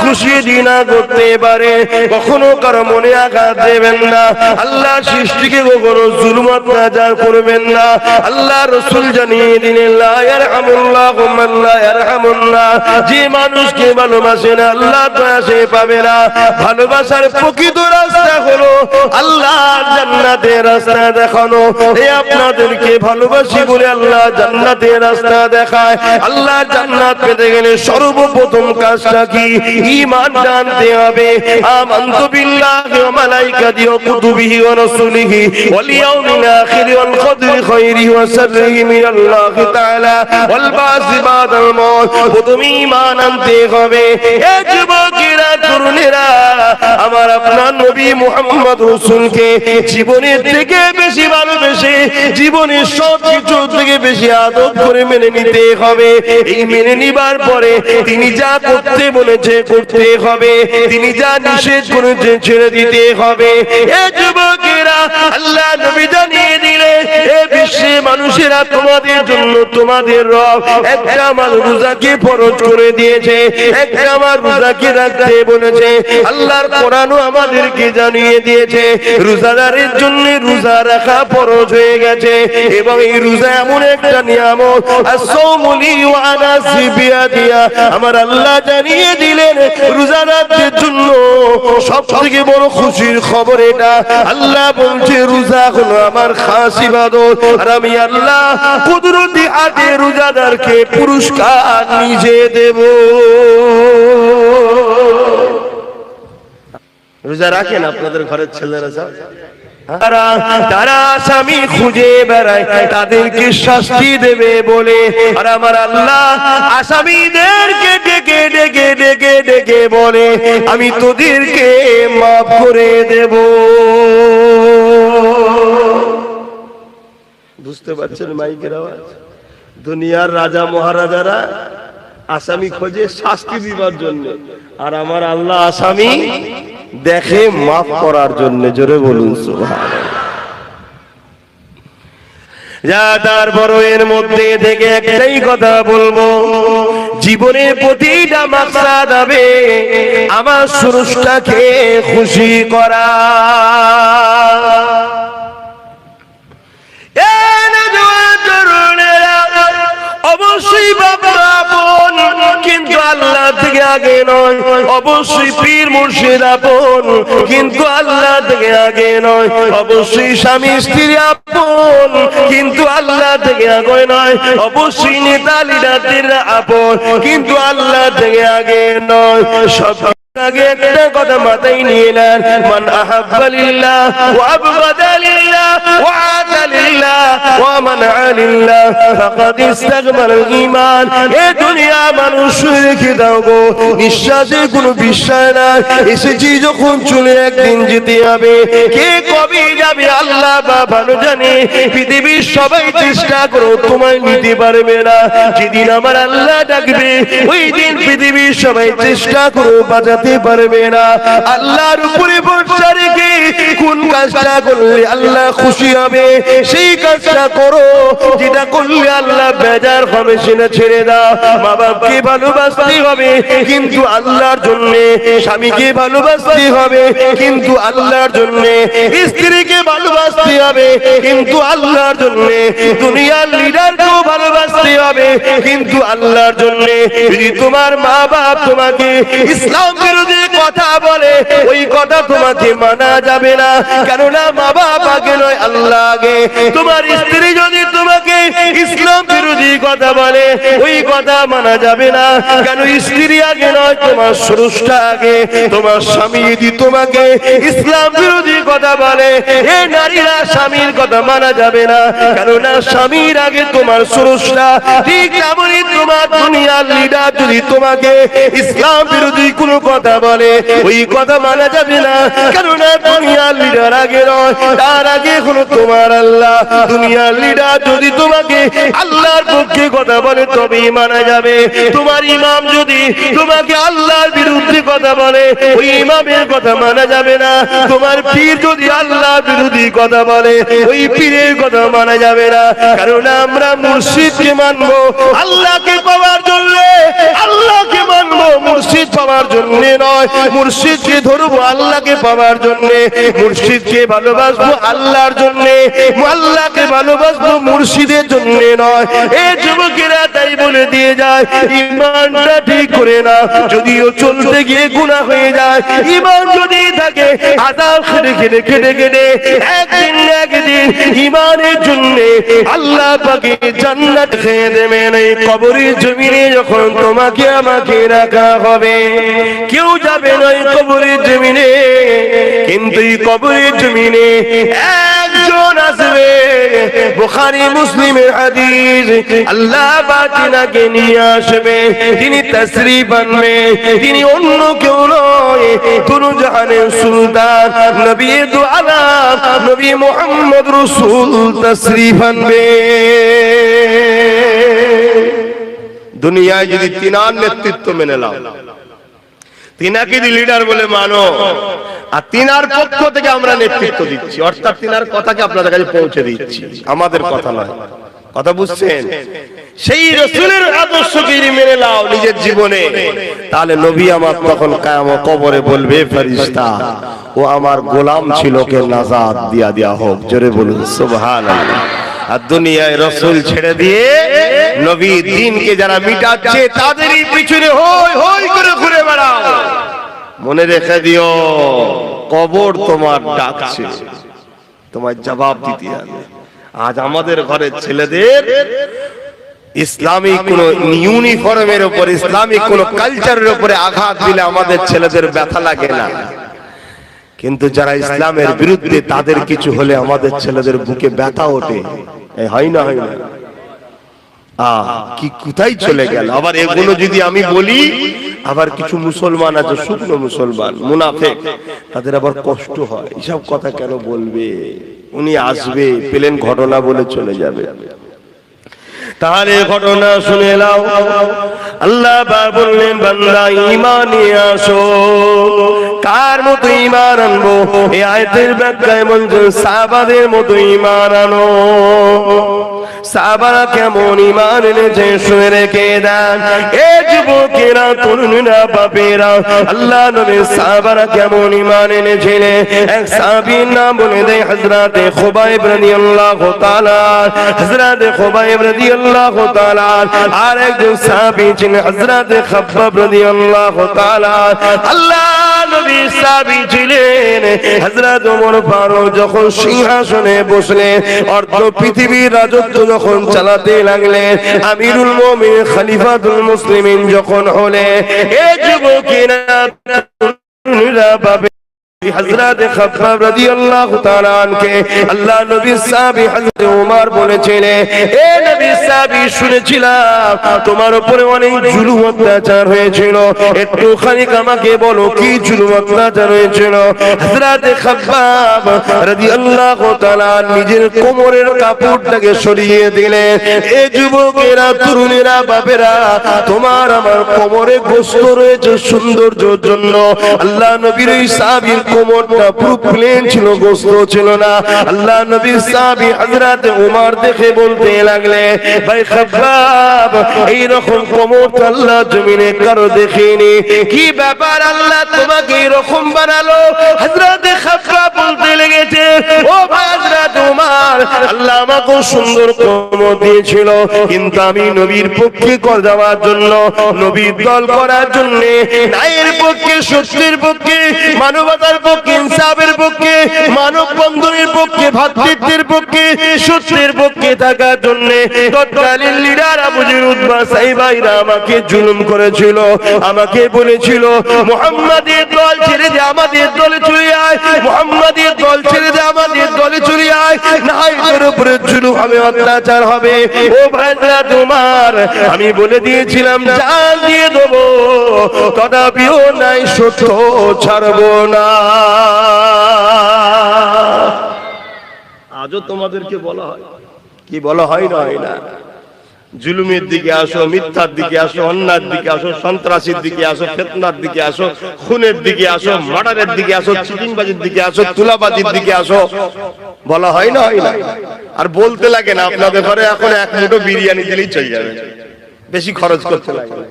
খুশি না করতে পারে, কখনো কারো মনে আঘাত দেবেন না। আল্লাহ সৃষ্টিকে কখনো জুলুমত নাজার করবেন না। আল্লাহ রাসূল জানিয়ে দিলেন, লা ইয়ারহামুল্লাহু মান লা ইয়ারহামুন্নাস, যে মানুষকে ভালোবাসে না আল্লাহ দয়া সে পাবে না। ভালোবাসার প্রকৃত রাস্তা হলো আল্লাহর জান্নাতের রাস্তা দেখানো। এই আপনাদেরকে ভালোবাসি বলে আল্লাহ জান্নাতের রাস্তা দেখায়। আল্লাহ জান্নাত পেতে গেলে সর্বপ্রথম কাজটা কি? ঈমান জানতে হবে। আমানতু বিল্লাহি ওয়া মালাইকাতিহি ওয়া কুতুবিহি ওয়া রাসূলিহি ওয়াল ইয়াউমিল আখির ওয়াল কদরি খায়রিহি ওয়া শাররিহি মিনাল্লাহি তাআলা ওয়াল বাসি বাদাল মাউত। প্রথমে ঈমান আনতে হবে। এ যুবকেরা, তরুণেরা, আমার আপনার নবী মুহাম্মদ রাসূলকে জীবনের থেকে বেশি ভালোবেসে, জীবনের সব কিছু থেকে বেশি আদর করে মেনে নিতে হবে। এই মেনে নিবার পরে তিনি যা করতে বলেছে করতে হবে, তিনি যা নিষেধ করেছে ছেড়ে দিতে হবে। এ যুবকেরা, আল্লাহ নবী জানিয়ে দিলে, এ বিশ্বে মানুষেরা তোমাদের জন্য তোমাদের রব একটা আমার রোজাকে ফরজ করে দিয়েছে, একটা আমার রোজাকে রাখতে বলেছে। আল্লাহর কোরআনও আমাদেরকে জানিয়ে দিয়েছে রোজাদারের জন্য রোজা রাখা ফরজ হয়ে গেছে। এবং এই রোজা এমন একটা নিয়ামত, as-sawmu li wa ana biya, আমার আল্লাহ জানিয়ে দিলেন রোজাদারদের জন্য সবথেকে বড় খুশির খবর এটা। আল্লাহ বলছে রোজা হলো আমার খাস ইবাদত, আর আমি আল্লাহ কুদরতি হাতে রোজাদারকে পুরস্কার নিজে দেব। রোজা রাখেন আপনাদের ঘরের ছেলেরা সব? তারা আসামি খুঁজে বেড়ায় তাদেরকে শাস্তি দেবে বলে, আর আমার আল্লাহ আসামিদেরকে ডেকে ডেকে ডেকে ডেকে বলে আমি তোদেরকে মাফ করে দেব। বুঝতে পারছেন মাইকের আওয়াজ? দুনিয়ার রাজা মহারাজারা আসামি খোঁজে শাস্তি দিবার জন্য, আর আমার আল্লাহ আসামি দেখে মাফ করার জন্য। জোরে বলুন সুবহানাল্লাহ। যা তারপর এর মধ্যে থেকে একটাই কথা বলবো, জীবনের প্রতিটা মাকসাদ হবে আমার স্রষ্টাকে খুশি করা। অবশ্যই বাবা আপন, কিন্তু আল্লাহ থেকে আগে নয়। অবশ্যই পীর মুর্শিদ আপন, কিন্তু আল্লাহ থেকে আগে নয়। অবশ্যই স্বামী স্ত্রী আপন, কিন্তু আল্লাহ থেকে আগে নয়। অবশ্যই নেতা লিডারদের আপন, কিন্তু আল্লাহ থেকে আগে নয়। সব আগে একটা কথা মাথায় নিয়ে নেন, মান আহাব্বা লিল্লাহ ওয়া আবগাদা লিল্লাহ ওয়া আতা লিল্লাহ ওয়া মানআ লিল্লাহ ফাকাদ ইস্তাকমালাল ঈমান। এই দুনিয়া মানুষ রেখে দাও গো, নিঃশ্বাসে কোনো বিশ্বাস নাই। এসেছি যখন চলে একদিন যেতে হবে, কে কবে যাবে আল্লাহ বা ভালো জানে। পৃথিবীর সবাই চেষ্টা করো, তোমায় নিতে পারবে না। যেদিন আমার আল্লাহ ডাকবে ওই দিন পৃথিবীর সবাই চেষ্টা করো, বাঁচাতে পারবে না। আল্লাহর উপরে ভরসা রেখে কোন কাজটা করলে আল্লাহ খুশি হবে সেই কাজটা করো, যেটা করলে আল্লাহ বেজার হবে সেটা ছেড়ে দাও। মা বাপকে ভালোবাসতে হবে কিন্তু আল্লাহর জন্য, স্বামীকে ভালোবাসতে হবে কিন্তু আল্লাহর জন্য, স্ত্রীকে ভালোবাসতে হবে কিন্তু আল্লাহর জন্য, দুনিয়ার লিডারকেও ভালোবাসতে হবে কিন্তু আল্লাহর জন্য। যদি তোমার মা বাপ তোমাকে ইসলাম বিরোধী কথা বলে, ওই কথা তোমাকে মানা যাবে না, কেননা মা বাপ আগে নয় আল্লাহ আগে। তোমার স্ত্রী যদি তোমাকে ইসলাম বিরোধী কথা বলে, ওই কথা মানা যাবে না, কেন স্ত্রী আগে নয় তোমার স্রষ্টা আগে। তোমার স্বামী যদি তোমাকে ইসলাম বিরোধী কথা বলে, এ নারীরা স্বামীর কথা মানা যাবে না, কেননা স্বামীর আগে তোমার স্রষ্টা। ঠিক তেমনই তোমার দুনিয়ার লিডার যদি তোমাকে ইসলাম বিরোধী কোনো কথা বলে, ওই কথা মানা যাবে না, কেননা দুনিয়ার লিডার আগে নয়, তার আগে হলো তোমার আল্লাহ। দুনিয়ার লিডার যদি তোমাকে আল্লাহর পক্ষে কথা বলে তবেই মানা যাবে। তোমার ইমাম যদি তোমাকে আল্লাহর বিরুদ্ধে কথা বলে, ওই ইমামের কথা মানা যাবে না। তোমার পীর যদি আল্লাহর বিরোধী কথা বলে, ওই ওই পীরের কথা মানা যাবে না, কারণ আমরা মুর্শিদকে মানবো আল্লাহকে পাওয়ার জন্য, আল্লাহকে মানবো মুর্শিদ পাওয়ার জন্য নয়, মুর্শিদকে ধরবো আল্লাহকে পাওয়ার জন্য, মুর্শিদকে ভালোবাসবো আল্লাহর জন্য, আল্লাহকে ভালোবাসবো মুর্শিদের জন্য নয়। এই যুবকেরা তাই বলে দিয়ে যায় ঈমানটা ঠিক করে না, যদিও চলতে গিয়ে গুনাহ হয়ে যায়, ঈমান যদি থাকে আযাব খেটে খেটে খেটে খেটে একদিন না একদিন ঈমানের জন্য আল্লাহ পাকে জান্নাত খেয়ে দেবেন। এই কবরের জমিনে যখন তোমাকে আমাকে রাখা হবে, কেউ যাবে না এই কবরের জমিনে, কিন্তু এই কবরের জমিনে একজন আসবে, বুখারী মুসলিমের হাদিস, আল্লাহ বাতিনাকে নিয়ে আসবে, তিনি তাশরীফ আনবে, তিনি অন্য কেউ নয়, দুরু জাহানের সুলতান নবী দু আলাম নবী মুহাম্মদ রাসূল তাশরীফ আনবে। দুনিয়ায় যদি তিনার নেতৃত্ব মেনে নাও, তিনাকে যদি লিডার বলে মানো, আর তিনার পক্ষ থেকে আমরা নেতৃত্ব দিচ্ছি, অর্থাৎ তিনার কথাকে আপনাদের কাছে পৌঁছে দিচ্ছি, আমাদের কথা নয়, কথা বুঝছেন? সেই রাসূলের আদর্শকে যদি মেনে নাও নিজের জীবনে, তাহলে নবী আমার তখন কিয়ামত কবরে বলবে ফেরেশতা ও আমার গোলাম ছিল, কে নাজাত দিয়া দেয়া হোক, জোরে বলুন সুবহানাল্লাহ। আর দুনিয়ায় রাসূল ছেড়ে দিয়ে নবী দ্বীনকে যারা মিটাচ্ছে তাদেরই পিছনে হই হই করে ঘুরে বেড়াও, মনে রেখে দিও কবর তোমার ডাকছে, তোমার জবাব দিতে হবে। আজ আমাদের ঘরের ছেলেদের ইসলামিক কোন ইউনিফর্মের উপর, ইসলামিক কোন কালচারের উপরে আঘাত দিলে আমাদের ছেলেদের ব্যথা লাগে না, কিন্তু যারা ইসলামের বিরুদ্ধে তাদের কিছু হলে আমাদের ছেলেদের বুকে ব্যথা ওঠে। হয় না, হয় না? কি কোথায় চলে গেল? আবার এগুলো যদি আমি বলি, আবার কিছু মুসলমান আছে শুকনো মুসলমান মুনাফিক, তাদের আবার কষ্ট হয়, এসব কথা কেন বলবে, উনি আসবে প্লেন ঘটনা বলে চলে যাবে। তাহলে ঘটনা শুনে নাও, আল্লাহ বললেন বান্দা ঈমান নিয়ে আসো। কার মতো ঈমান আনবো? এই আয়াতের ব্যাখ্যায় বলছেন সাহাবাদের মতো ঈমান আনো। সাহাবারা কেমন ঈমান এনেছে শুনে রেখে দেন। এ যুবকেরা, তরুণীরা, বাপেরা, আল্লাহ নবী সাহাবারা কেমন ঈমান এনেছিলেন এক সাহাবীর নাম বলে দেয় হযরতে খুবাইব রাদিয়াল্লাহু তাআলা। হযরতে খুবাইব রাদিয়াল্লাহু তাআলা আর একজন সাহাবী ছিলেন হযরতে খাব্বাব রাদিয়াল্লাহু তাআলা। আল্লাহ নবী সাহাবী ছিলেন। হযরত ওমর ফারুক যখন সিংহাসনে বসলেন, অর্ধ পৃথিবীর রাজত্ব যখন চালাতে লাগলেন, আমিরুল মুমিনিন খলিফাতুল মুসলিমিন যখন হলেন, এই যুবকেরা পাবে হযরত খাব্বাব রাদিয়াল্লাহু তাআলা আনকে আল্লাহ নবীর সাহাবী হযরত ওমর বলেছিলেন, এ নবীর সাহাবী শুনেছিলাম তোমার উপরে অনেক জুলুম অত্যাচার হয়েছিল, একটু খানিক আমাকে বলো কি জুলুম অত্যাচার হয়েছিল। হযরত খাব্বাব রাদিয়াল্লাহু তাআলা নিজের কোমরের কাপড়টাকে সরিয়ে দিলেন। এ যুবকেরা, তরুণীরা, বাপেরা, তোমার আমার কোমরে গোশত রয়েছে সৌন্দর্যের জন্য। আল্লাহ নবীর এই সাহাবীর কোমরটা পুরো প্লেন ছিল, গোশত ছিল না। আল্লাহ নবীর সাহাবী হযরত ওমর দেখে বলতে লাগলে, ভাই খাব্বাব, এই রকম কোমর আল্লাহ জমিনে কারো দেখিনি, কি ব্যাপার আল্লাহ তোমাকে এরকম বানালো? হযরত খাব্বাব বলতে লেগেছে, ও ভাই হযরত ওমর, আল্লাহ আমাকে সুন্দর কোমর দিয়েছিল, কিন্তু আমি নবীর পক্ষে কর যাওয়ার জন্য, নবীর দল করার জন্য, ন্যায়ের পক্ষে, সত্যের পক্ষে, মানবতার পক্ষে, ইনসাফের পক্ষে, মানব বন্ধনের পক্ষে, ভ্রাতৃত্বের পক্ষে, সত্যের পক্ষে থাকার জন্য তৎকালীন লিডার আবু জেহেল উতবা সাইবাইরা আমাকে জুলুম করেছিল। আমাকে বলেছিল মুহাম্মাদের দল ছেড়ে দে, আমাদের দলে চলে আয়, মুহাম্মাদের দল ছেড়ে দে, আমাদের দলে চলে আয়, না হয় তোর উপরে জুলুম হবে, অত্যাচার হবে। ও ভাইরা তোমার, আমি বলে দিয়েছিলাম জান দিয়ে দেবো, তথাপিও নাই সত্য ছাড়বো না। আজও তোমাদেরকে বলা হয়, কি বলা হয় না? হয় না? জুলুমের দিকে আসো, মিথ্যার দিকে আসো, অন্যায়ের দিকে আসো, সন্ত্রাসীর দিকে আসো, ফিতনার দিকে আসো, খুনের দিকে আসো, মার্ডারের দিকে আসো, চিটিংবাজির দিকে আসো, তুলাবাজির দিকে আসো, বলা হয় না? হয় না? আর বলতে লাগে না, আপনাদের ঘরে এখন এক মুঠো বিরিয়ানি দিলেই চলে যাবে, বেশি খরচ করতে লাগে না।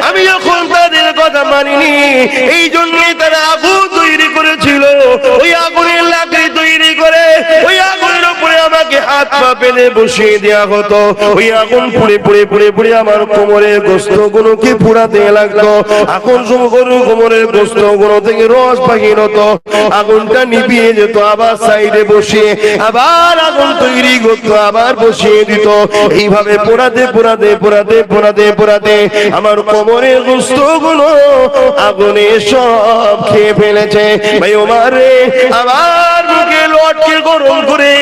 আমি যখন তাদের কথা মানিনি, এই জন্যই তারা আগুন তৈরি করেছিল, ওই আগুনের লাকড়ি তৈরি করে ওই আগুনের উপরে আমাকে হাত পা পেলে বসিয়ে দেওয়া হতো। ওই আগুন পুড়ে পুড়ে পুড়ে পুড়ে আমার কোমরের গোস্ত গুলোকে পুড়াতে লাগতো। এখন কোমরের গোস্ত গুলো থেকে রস বাহির হতো, আগুনটা নিভিয়ে যেত, আবার সাইডে বসিয়ে আবার আগুন তৈরি করতো, আবার বসিয়ে দিত। এইভাবে পোড়াতে পোড়াতে পোড়াতে পোড়াতে পোড়াতে আমার কোমরের গোস্ত গুলো আগুনে সব খেয়ে ফেলেছে। ভাই ওমর রে, আবার মুখে লটকে গরম করে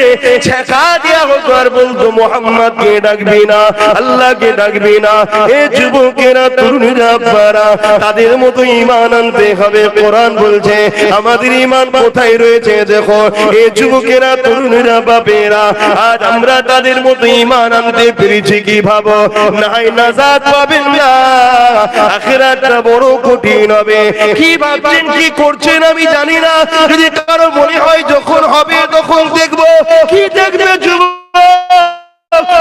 ছেঁকা দেওয়া হতো, আর বলতো মুহাম্মদকে ডাকবি না, আল্লাহকে ডাকবি না। এ যুবকেরা, তরুণীরা, আপনারা তাদের মতো ঈমান আনতে হবে। কোরআন বলছে আমাদের ঈমান কোথায় রয়েছে দেখো। এ যুবকেরা, তরুণীরা, বাপেরা, আজ আমরা তাদের মতো ঈমান আনতে পেরেছি কি ভাবো? নাই নাজাত পাবেন না, আখিরাতটা বড় কঠিন হবে। কি ভাবছেন, কি করছেন আমি জানি না। যদি কারো মনে হয় যখন হবে তখন দেখবো, কি দেখবে যুবক?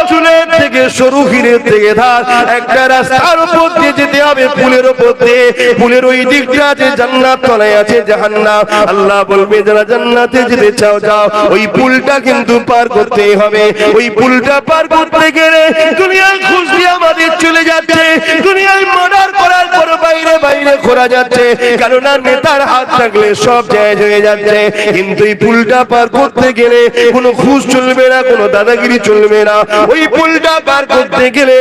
চুলের থেকে সরু, হিরের থেকে ধার, একটা রাস্তার উপর দিয়ে যেতে হবে, পুলের উপর দিয়ে। পুলের ওই দিকটা আছে জান্নাত, তলায় আছে জাহান্নাম। আল্লাহ বলবে যারা জান্নাতে যেতে চাও যাও, ওই পুলটা কিন্তু পার করতে হবে। ওই পুলটা পার করতে গেলে দুনিয়ার খুশি আমাদের চলে যাচ্ছে, দুনিয়ায় মার্ডার করার পর বাইরে বাইরে করা যাচ্ছে, কেননা নেতার হাত থাকলে সব জায়েজ হয়ে যাচ্ছে। কিন্তু এই পুলটা পার করতে গেলে কোনো ঘুষ চলবে না, কোনো দাদাগিরি চলবে না। ওই পুলটা পার করতে গেলে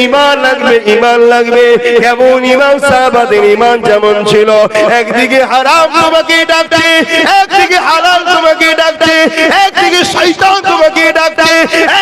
ঈমান লাগবে, ঈমান লাগবে। কেমন ঈমান? সাহাবাদের ঈমান যেমন ছিল, একদিকে হারাম তোমাকে ডাকছে, একদিকে হালাল তোমাকে ডাকছে, একদিকে শয়তান তোমাকে ডাকছে,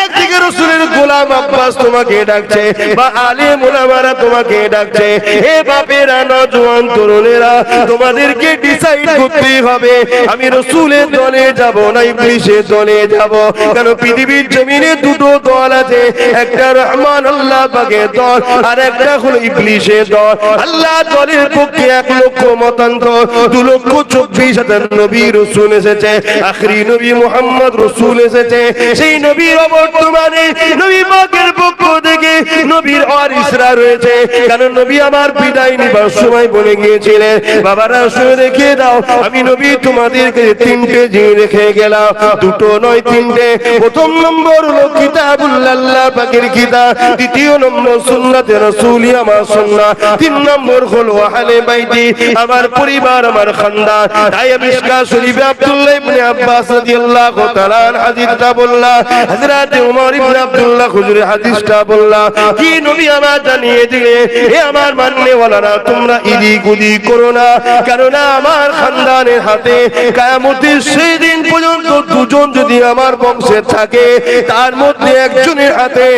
একদিকে রাসূলের গোলাম আব্বাস তোমাকে ডাকছে, বা আলেম ওলামারা তোমাকে ডাকছে। হে বাপেরা, নওজোয়ান তরুণেরা, তোমাদেরকে ডিসাইড করতে হবে, আমি রাসূলের দলে যাব না ইবলিসের দলে যাব। কারণ পৃথিবীর জমিনে দুটো দল আছে, একটা রহমান আল্লাহ পাকের দল, আর একটা হলো ইবলিসের দল। আল্লাহ দলের পক্ষে 1 লক্ষ মতান্তর, 2,24,000 নবী রাসূল এসেছে, আখরি নবী মুহাম্মদ রাসূল এসেছে। সেই নবীর বর্তমানে নবী পাকের পক্ষ থেকে নবীর ওয়ারিসরা রয়েছে। কারণ নবী আমার বিদায় নিবার সময় বলে গিয়েছিলেন, বাবারা শুনে রেখে দাও, আমি নবী তোমাদেরকে 3টে জিনিস রেখে গেলাম, 2টো নয় 3টে। প্রথম নম্বর হলো কিতাবুল্লাহ পাকের কিতাব, দ্বিতীয় নম্বর সুন্নাতে রাসূলি আমার সুন্নাত, 3 নম্বর হলো আহলে বাইতি আমার পরিবার, আমার খানদান। তাই মিশকাত শরীফে আব্দুল্লাহ ইবনে আব্বাস রাদিয়াল্লাহু তাআলা হাদিসটা বললাম, হযরত ওমর ইবনে আব্দুল্লাহ হুজুরে হাদিসটা বললাম, কি নবী আমার জানিয়ে দিলে, হে আমার মাননেওয়ালারা, তোমরা ইদিক উদিক করো না, কেননা আমার খানদানের হাতে কিয়ামতের সেই দিন পর্যন্ত 2জন যদি আমার বংশে থাকে, তার মধ্যে একজনের হাতে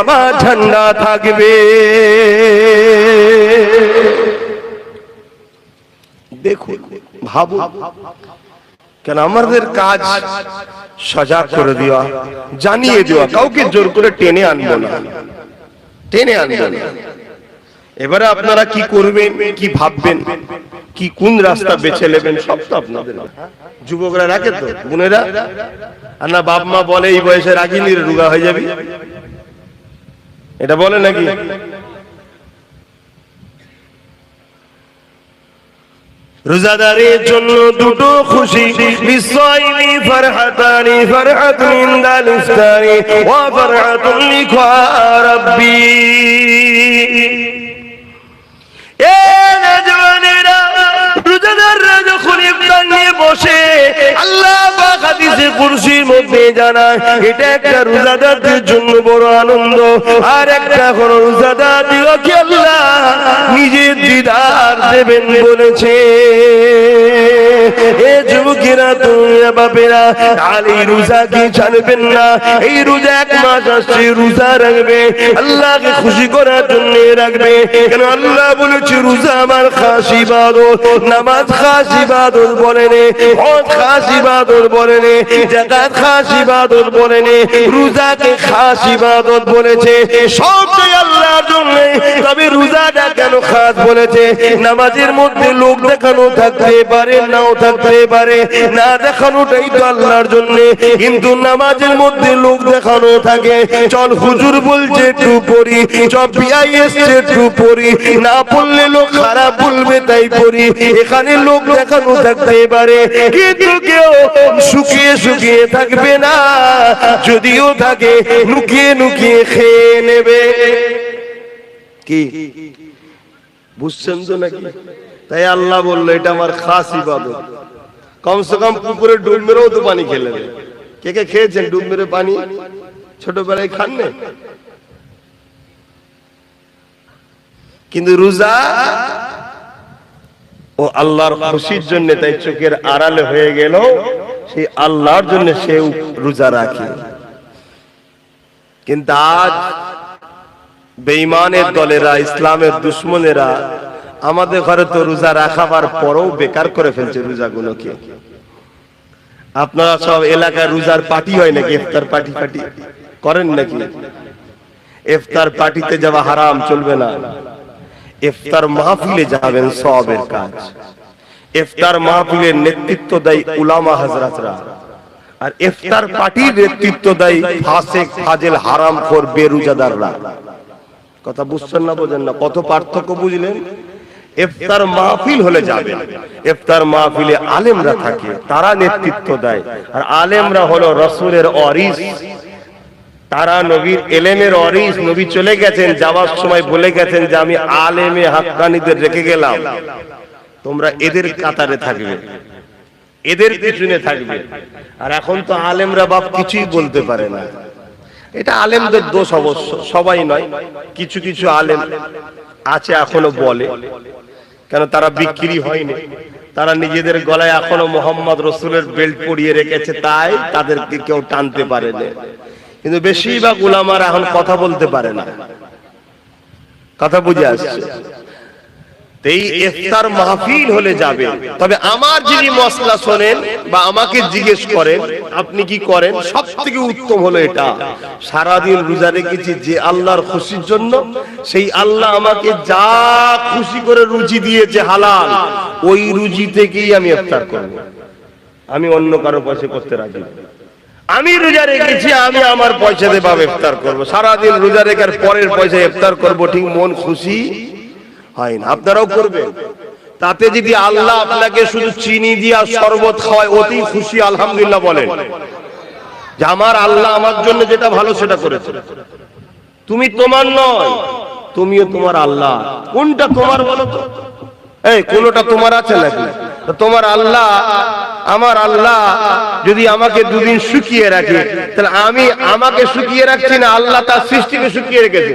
আমার ঝান্ডা থাকবে। দেখুন, ভাবুন, কেন আমাদের কাজ সজাগ করে দেওয়া, জানিয়ে দেওয়া, কাউকে জোর করে টেনে আনবো না, টেনে আনবো না। এবারে আপনারা কি করবেন, কি ভাববেন, কি কোন রাস্তা বেছে নেবেন, সব তো আপনাদের। যুবকরা রাখে তো, বোনেরা, আর না বাপ মা বলে এই বয়সে রাখিনি রে, রোগা হয়ে যাবি, এটা বলে নাকি? রোজাদারের জন্য 2টো খুশি, লিসাইমি ফারহাতানি, ফারহাতুন ইনদাল ইফতারি ওয়া ফারহাতুন লিকা রাব্বি। এ নওজওয়ানেরা, রোজাদাররা যখন ইফতার নিয়ে বসে, আল্লাহ পাক হাদিসে কুরসির মধ্যে কে জানায় এটা একটা রোজাদারদের জন্য বড় আনন্দ। আর একটা হলো রোজাদার দিগকে আল্লাহ নিজের দিদার দেবেন বলেছে। এ যুবকেরা তোমরা বাপেরা আর এই রোজাকে ছাড়বেন না। এই রোজা 1 মাস আসছে, রোজা রাখবে আল্লাহকে খুশি করার জন্য রাখবে। কেন আল্লাহ বলেছে রোজা আমার খাস ইবাদত, নামাজ খাস ইবাদত বলেন, হজ খাস ইবাদত বলেন, যাকাত খাস ইবাদত বলেন, রোজাকে খাস ইবাদত বলেছে। সবটাই আল্লাহর জন্য। তবে রোজাটা কেন খাস বলেছে? নামাজের মধ্যে লোক দেখানো থাকতে পারে, নাও থাকতে পারে, না দেখানোটাই তো আল্লাহর জন্য। কিন্তু নামাজের মধ্যে লোক দেখানো থাকে, চল হুজুর বলছে একটু পড়ি, চল বিআই এসছে একটু পড়ি, না পড়লে লোক খারাপ বলবে তাই পড়ি, এখানে লোক দেখানো থাকতে পারে। কিন্তু কেউ শুকিয়ে শুকিয়ে থাকবে না, যদিও থাকে লুকিয়ে লুকিয়ে খেয়ে নেবে। কি বুঝছেন তো নাকি? তাই আল্লাহ বললো এটা আমার খাস ইবাদত। কমসে কম পুকুরে ডুব মেরেও তো পানি খেলে নেবে। কে কে খেয়েছেন ডুব মেরে পানি? ছোটবেলায় খান না? কিন্তু রোজা ও আল্লাহর খুশির জন্য, তাই চোখের আড়ালে হয়ে গেল সেই আল্লাহর জন্য সে রোজা রাখে। কিন্তু আজ বেঈমানের দলেরা, ইসলামের দুশমনেরা আমাদের ঘরে তো রোজা রাখাবার পরেও বেকার করে ফেলছে রোজাগুলোকে। আপনারা সব এলাকায় রোজার পার্টি হয় নাকি? ইফতার পার্টি করেন নাকি? ইফতার পার্টিতে যাওয়া হারাম, চলবে না। ইফতার মাহফিলে যাবেন, সওয়াবের কাজ। ইফতার মাহফিলের নেতৃত্ব দেয় উলামা হযরতরা, আর ইফতার পার্টির নেতৃত্ব দেয় ফাসিক, ফাজিল, হারামখোর, বেরোজাদাররা। কথা বুঝছেন না? বোঝেন না? কত পার্থক্য বুঝলেন? ইফতার মাহফিল হলে যাবেন, ইফতার মাহফিলে আলেমরা থাকে, তারা নেতৃত্ব দেয়। আর আলেমরা হলো রাসূলের ওয়ারিস, তারা নবীর এলেমের ওয়ারিস। নবী চলে গেছেন, যাওয়ার সময় বলে গেছেন যে আমি আলেমে হাক্কানীদের রেখে গেলাম, তোমরা এদের কাতারে থাকবে, এদের পিছনে থাকবে। আর এখন তো আলেমরা বাপ কিছুই বলতে পারে না। এটা আলেমদের দোষ অবশ্য, সবাই নয়, কিছু কিছু আলেম আছে এখনো বলে। কেন? তারা বিক্রি হয়নি, তারা নিজেদের গলায় এখনো মোহাম্মদ রসুলের বেল্ট পরিয়ে রেখেছে, তাই তাদেরকে কেউ টানতে পারে না। কিন্তু বেশিরভাগ উলামারা এখন কথা বলতে পারে না। কথা বুঝে আসছে? এই ইফতার মাহফিল হলে যাবে। তবে আমার যিনি মসলা শোনেন বা আমাকে জিজ্ঞেস করেন আপনি কি করেন, সবথেকে উত্তম হলো এটা, সারাদিন রোজা রেখেছি যে আল্লাহর খুশির জন্য, সেই আল্লাহ আমাকে যা খুশি করে রুজি দিয়েছে হালাল, ওই রুজি থেকেই আমি ইফতার করব। আমি অন্য কারো পয়সা করতে রাজি না। আমি রোজা রেখেছি, আমি আমার পয়সা দিয়ে ভাবে ইফতার করব। সারাদিন রোজা রেখার পরের পয়সা ইফতার করব, ঠিক মন খুশি হয় না। আপনারাও করবেন। তাতে যদি আল্লাহ আপনাকে শুধু চিনি দিয়া শরবত খাওয়ায়, অতি খুশি আলহামদুলিল্লাহ বলেন যে আমার আল্লাহ আমার জন্য যেটা ভালো সেটা করেছে। তুমি তোমার নয়, তুমিও তোমার আল্লাহ। কোনটা তোমার বলো তো? এই কোনটা তোমার আছে নাকি? তোমার আল্লাহ, আমার আল্লাহ যদি আমাকে দুদিন শুকিয়ে রাখে, তাহলে আমি আমাকে শুকিয়ে রাখছি না, আল্লাহ তার সৃষ্টিকে শুকিয়ে রেখেছে।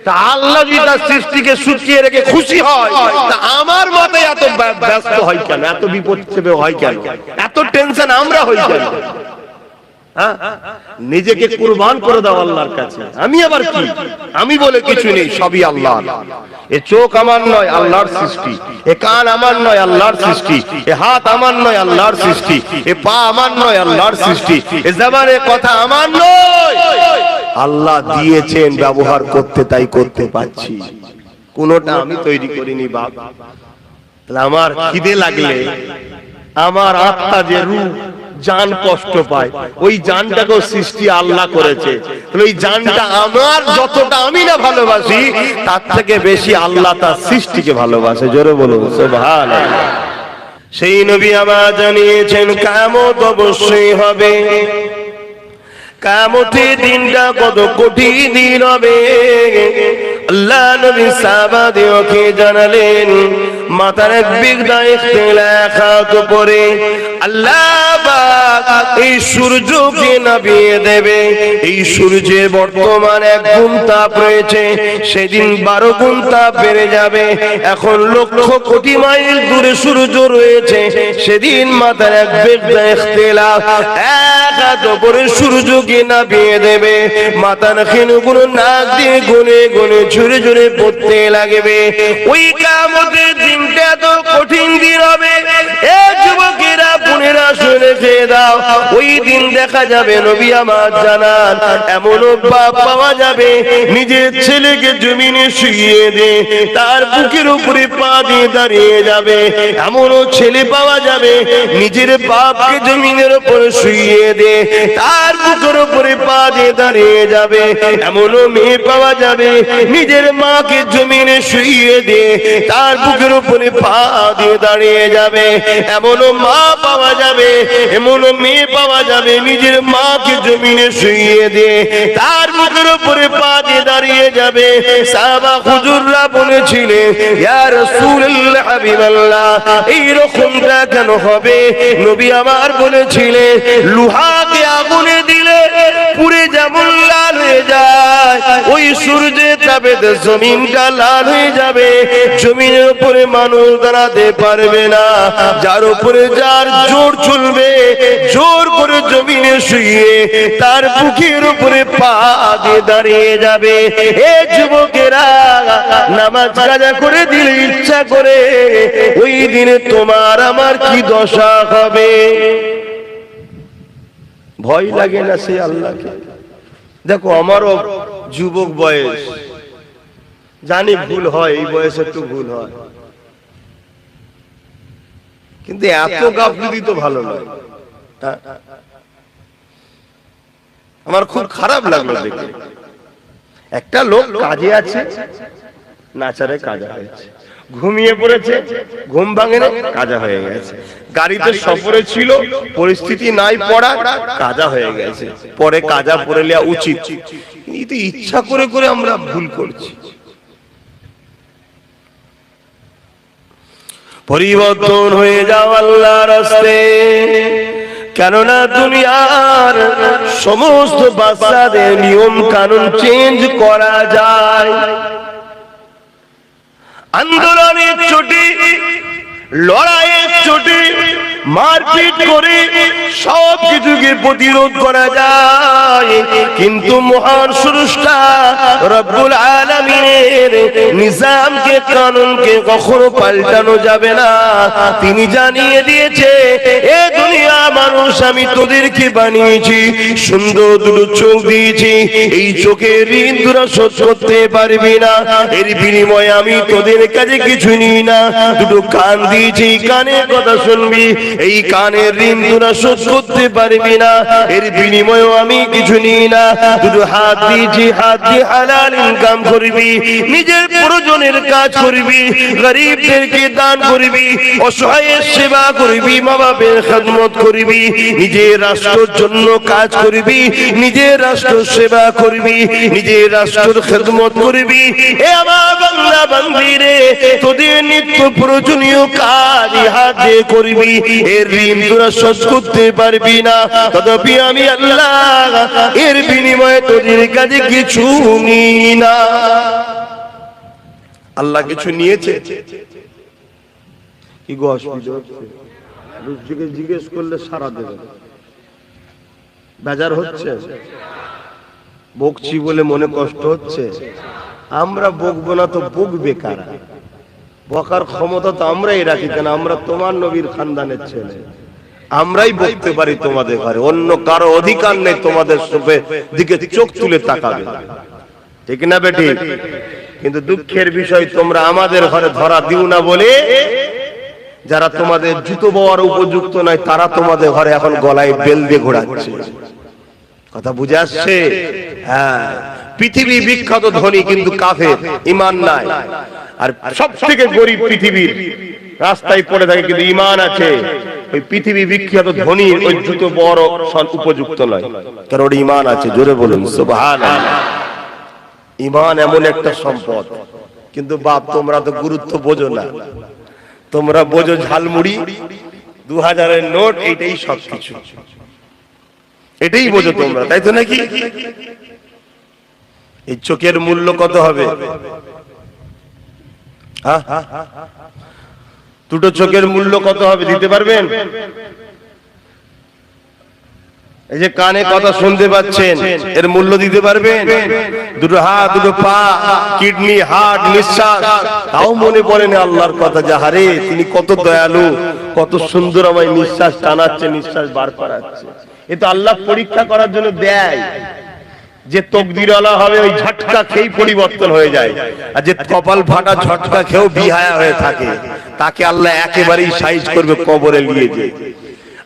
তা আল্লাহ যদি তার সৃষ্টিকে শুকিয়ে রেখে খুশি হয়, তা আমার মাথায় এত ব্যস্ত হয় কেন, এত বিপদ চেপে হয় কেন, এত টেনশন আমরা হই কেন? নিজেকে কুরবান করে দাও আল্লাহর কাছে। আমি আবার কি? আমি বলে কিছু নেই, সবই আল্লাহ। এ চোখ আমার নয়, আল্লাহর সৃষ্টি। এ কান আমার নয়, আল্লাহর সৃষ্টি। এ হাত আমার নয়, আল্লাহর সৃষ্টি। এ পা আমার নয়, আল্লাহর সৃষ্টি। এ জবানের কথা আমার নয়, আল্লাহ দিয়েছেন ব্যবহার করতে, তাই করতে পাচ্ছি। কোনটা আমি তৈরি করিনি বাপ। আমার খিদে লাগলে আমার আত্মা যে রূপ জান কষ্ট পায়, ওই জানটাকেও সৃষ্টি আল্লাহ করেছে। ওই জানটা আমার যতটা আমি না ভালোবাসি, তার থেকে বেশি আল্লাহ তার সৃষ্টিকে ভালোবাসে। জোরে বলুন সুবহানাল্লাহ। সেই নবী আমার জানিয়েছেন কিয়ামত অবশ্যই হবে। কিয়ামতের দিনটা কত কঠিন দিন হবে। আল্লাহ নবী সাহাবাদেরকে জানালেন, মাথার এক বিগদা ইখতিলাফ করে আল্লাহ পাক এই সূর্যকে নামিয়ে দেবে। এই সূর্যের বর্তমান 1 গুণ তাপ রয়েছে, সেদিন 12 গুণ তাপ বেড়ে যাবে। এখন লক্ষ কোটি মাইল দূরে সূর্য রয়েছে, সেদিন মাথার এক বিগদা ইখতিলাফ এক হাত উপরে সূর্যকে নামিয়ে দেবে। মাথার খিলগুলো নাক দিয়ে গুনে গুনে ঝুরে ঝুরে পড়তে লাগবে। ওই কিয়ামতের দিনটা তো কঠিন দিন হবে। এ যুবকেরা বোনেরা শুনে খেয়ে দাও, ওই দিন দেখা যাবে নবী আমার জানান এমন বাপ পাওয়া যাবে নিজের ছেলেকে জমিনে শুইয়ে দে তার বুকের উপরে পা দিয়ে দাঁড়িয়ে যাবে। এমনও ছেলে পাওয়া যাবে নিজের বাপকে জমিনের উপর শুইয়ে দে তার বুকের উপরে পা দিয়ে দাঁড়িয়ে যাবে। এমনও মেয়ে পাওয়া যাবে নিজের মাকে জমিনে শুইয়ে দে তার বুকের উপরে পা দিয়ে দাঁড়িয়ে যাবে। এমনও মা পাওয়া যাবে, এমনও মেয়ে পাওয়া যাবে নিজের মাকে জমিনে শুইয়ে দে তার বুকের উপরে পা দিয়ে দাঁড়িয়ে যাবে। সাহাবা হুজুররা বলেছিলেন ইয়া রাসূলুল্লাহ হাবিবাল্লাহ এই রকমটা কেন হবে? নবী আমার বলেছিলেন লোহাকে আগুনে দিলে পুড়ে যেমন লাল হয়ে যায়, ওই সূর্যের তাপে জমিনটা লাল হয়ে যাবে। জমিনের উপরে মানুষ দাঁড়াতে পারবে না, যার উপরে যার জোর চলবে জোর করে জমিনে শুয়ে তার বুকের উপরে পা দিয়ে দাঁড়িয়ে যাবে। এ যুবকেরা নামাজ কাজা করে দিলে ইচ্ছা করে ওই দিনে তোমার আমার কি দশা হবে? ভয় লাগে না সে আল্লাহকে? দেখো আমারও যুবক বয়স, জানি ভুল হয়, এই বয়সে একটু ভুল হয়, কিন্তু এত গাফিলতি তো ভালো নয়। আমার খুব খারাপ লাগলো দেখে। একটা লোক কাজে আছে, নাচারে কাজা হয়েছে, ঘুমিয়ে পড়েছে, ঘুম ভাঙে না, কাজা হয়ে গেছে। গাড়িতে সফরে ছিল, পরিস্থিতি নাই পড়া, কাজা হয়ে গেছে। পরে কাজা পড়ে নেওয়া উচিত, কিন্তু ইচ্ছা করে করে আমরা ভুল করছি। পরিবর্তন হয়ে যাও আল্লাহর রাস্তে, কেননা দুনিয়ার সমস্ত বাচ্চাদের নিয়ম কানুন চেঞ্জ করা যায়। আন্দোলনের চোটে, লড়াইয়ের চোটে, মারপিট করে সব কিছুকে প্রতিরোধ করা যায়, কিন্তু মহান স্রষ্টা রব্বুল আলামিনের নিজামকে, কানুনকে কখনো পাল্টানো যাবে না। তিনি জানিয়ে দিয়েছে এ দুনিয়া মানুষ আমি তোদেরকে বানিয়েছি, সুন্দর দুটো চোখ দিয়েছি, এই চোখের ঋণ তোরা শোধ করতে পারবি না, এর বিনিময়ে আমি তোদের কাছে কিছু নিই না। দুটো কান দিয়েছি, কানের কথা শুনবি, এই কানের ঋণ তোরা শোধ করতে পারবি না, এর বিনিময়ে আমি কিছু নিই না। দুটো হাত দিয়েছি, হাত দিয়ে হালাল ইনকাম করবি, নিজের প্রয়োজনের কাজ করবি, গরিবদেরকে দান করবি, অসহায়ের সেবা করবি, মা বাবার খেদমত করবি, নিজের রাষ্ট্রের জন্য কাজ করবি, নিজের রাষ্ট্র সেবা করবি, নিজের রাষ্ট্রের খেদমত করবি। এ আমার বান্দা বান্দীরে, তোদের নিত্য প্রয়োজনীয় কাজ হাত দিয়ে করবি, এর ঋণ তোরা শোধ করতে পারবি না, তথাপি আমি আল্লাহ এর বিনিময়ে তোদের কাছে কিছু নিই না। আল্লাহ কিছু নিয়েছে কি গো? অসুবিধা হচ্ছে? জিজ্ঞেস করলে সারা দেবে, বেজার হচ্ছে, বকছি বলে মনে কষ্ট হচ্ছে। আমরা বকবো না তো বকবে কারা? বকার ক্ষমতা তো আমরাই রাখি, কেন আমরা তোমার নবীর খানদানের ছেলে, আমরাই বকতে পারি তোমাদের ঘরে, অন্য কারো অধিকার নেই তোমাদের দিকে চোখ তুলে তাকাবে, ঠিক না বেটি? কিন্তু দুঃখের বিষয় তোমরা আমাদের ঘরে ধরা দিও না বলে যারা তোমাদের জুতো বওয়ার উপযুক্ত নয় তারা তোমাদের ঘরে এখন গলায় বেল দিয়ে ঘোরাচ্ছে। কথা বুঝে আসছে? হ্যাঁ, পৃথিবী বিখ্যাত ধনী কিন্তু কাফের, ঈমান নাই। আর সব থেকে গরিব পৃথিবীর রাস্তায় পড়ে থাকে কিন্তু ঈমান আছে। ওই পৃথিবী বিখ্যাত ধনী ওই জুতো বড় উপযুক্ত নয়, কারণ ওর ঈমান আছে। জোরে বলুন সুবহানাল্লাহ। ঈমান এমন একটা সম্পদ, কিন্তু বাপ তোমরা তো গুরুত্ব বোঝো না। তোমরা বোঝো ঝালমুড়ি, 2000-এর নোট, এইটাই সবকিছু, এটাই বোঝো তোমরা, তাই তো নাকি? এই চোখের মূল্য কত হবে? দুটো চোখের মূল্য কত হবে দিতে পারবেন? এই যে কানে কথা শুনতে পাচ্ছেন, এর মূল্য দিতে পারবেন? দুটো হাত, দুটো পা, কিডনি, হার্ট, নিঃশ্বাস, তাও মনে পড়ে না আল্লাহর কথা, যাহারে তিনি কত দয়ালু, কত সুন্দর আমায় নিঃশ্বাস টানাচ্ছে, নিঃশ্বাস বার করাচ্ছে। এ তো আল্লাহ পরীক্ষা করার জন্য দেয়। যে তকদিরওয়ালা হবে ওই ঝটকা খেয়ে পরিবর্তন হয়ে যায়, আর যে কপাল ফাটা ঝটকা খেয়েও বিহায়া হয়ে থাকে তাকে আল্লাহ একেবারেই সাইজ করবে, কবরে নিয়ে যায়।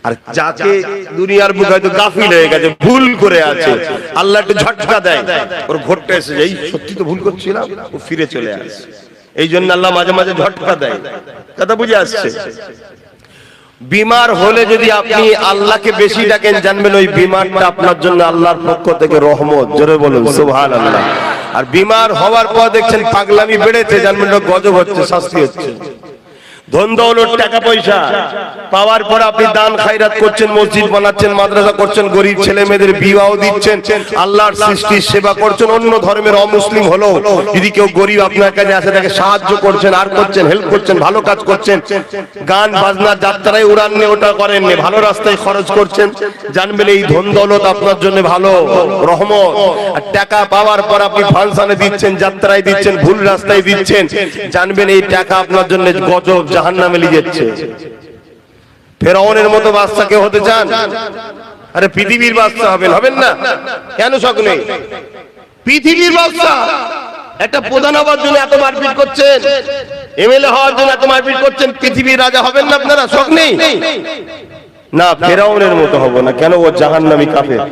আর যাকে দুনিয়ার বুকে হয়তো গাফিল হয়ে গেছে, ভুল করে আছে, আল্লাহ একটু ঝটকা দেয়, ওর ঘটটা এসে যায়, সত্যি তো ভুল করছিলাম, ও ফিরে চলে আসে। এই জন্য আল্লাহ মাঝে মাঝে ঝটকা দেয়। কথা বুঝে আসছে? বিমার হলে যদি আপনি আল্লাহকে বেশি ডাকেন, জানবেন ওই বিমারটা আপনার জন্য আল্লাহর পক্ষ থেকে রহমত। জোরে বলুন সুবহানাল্লাহ। আর বিমার হওয়ার পর দেখছেন পাগলামি বেড়েছে, জানবেন গজব হচ্ছে, শাস্তি হচ্ছে। ধন দৌলত, টাকা পয়সা পাওয়ার পর আপনি দান খায়রাত করছেন, মসজিদ বানাচ্ছেন, মাদ্রাসা করছেন, গরিব ছেলে মেয়েদের বিবাহ দিচ্ছেন, আল্লাহর সৃষ্টির সেবা করছেন, অন্য ধর্মের অমুসলিম হলো যদি কেউ গরিব আপনার কাছে আসে তাকে সাহায্য করছেন, আর করছেন, হেল্প করছেন, ভালো কাজ করছেন, গান বাজনা যাত্রায় উড়ান নিয়ে ওটা করেন, ভালো রাস্তায় খরচ করছেন, জানবেন এই ধন দৌলত আপনার জন্য ভালো রহমত। আর টাকা পাওয়ার পর আপনি ফাংশনে দিচ্ছেন, যাত্রায় দিচ্ছেন, ভুল রাস্তায় দিচ্ছেন, জানবেন এই টাকা আপনার জন্য গজব, জাহান্নামে নিয়ে যাচ্ছে। ফেরাউনের মতো বাদশা কেউ হতে চান? আরে পৃথিবীর বাদশা হবেন, হবেন না? কেন শখ নেই? পৃথিবীর বাদশা। একটা প্রধান হওয়ার জন্য এত মারপিট করছেন, এমএলএ হওয়ার জন্য এত মারপিট করছেন, পৃথিবীর রাজা হবেন না আপনারা? শখ নেই? না, ফেরাউনের মতো হবো না। কেন? ও জাহান্নামী কাফের।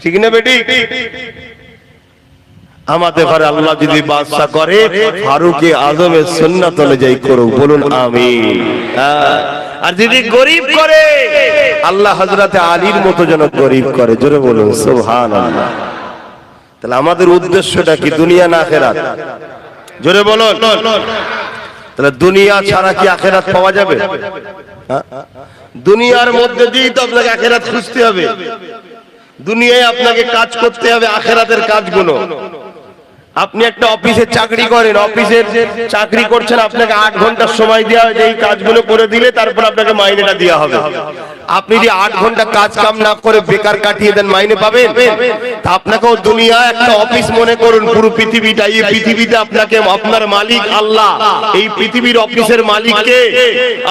ঠিক না বেটি? আমাদের ঘরে আল্লাহ যদি বাদশা করে, ফারুকে আজমের সুন্নাত অনুযায়ী করুক, বলুন আমিন। আর যদি গরিব করে, আল্লাহ হযরতে আলীর মতো যেন গরিব করে, জোরে বলুন সুবহানাল্লাহ। তাহলে আমাদের উদ্দেশ্যটা কি? দুনিয়া না আখিরাত? জোরে বলুন। তাহলে দুনিয়া ছাড়া কি আখিরাত পাওয়া যাবে? দুনিয়ার মধ্যে দিয়ে তো আপনাকে আখিরাত খুঁজতে হবে। দুনিয়ায় আপনাকে কাজ করতে হবে আখিরাতের কাজগুলো। আপনি একটা অফিসে চাকরি করেন, অফিসের চাকরি করছেন, আপনাকে 8 ঘন্টা সময় দেওয়া হয়, এই কাজগুলো করে দিলে তারপর আপনাকে মাইনেটা দেওয়া হবে। আপনি যদি 8 ঘন্টা কাজ কাম না করে বেকার কাটিয়ে দেন, মাইনে পাবেন? তা আপনাকেও দুনিয়া একটা অফিস মনে করুন, পুরো পৃথিবীটা। এই পৃথিবীতে আপনাকে আপনার মালিক আল্লাহ, এই পৃথিবীর অফিসের মালিক কে?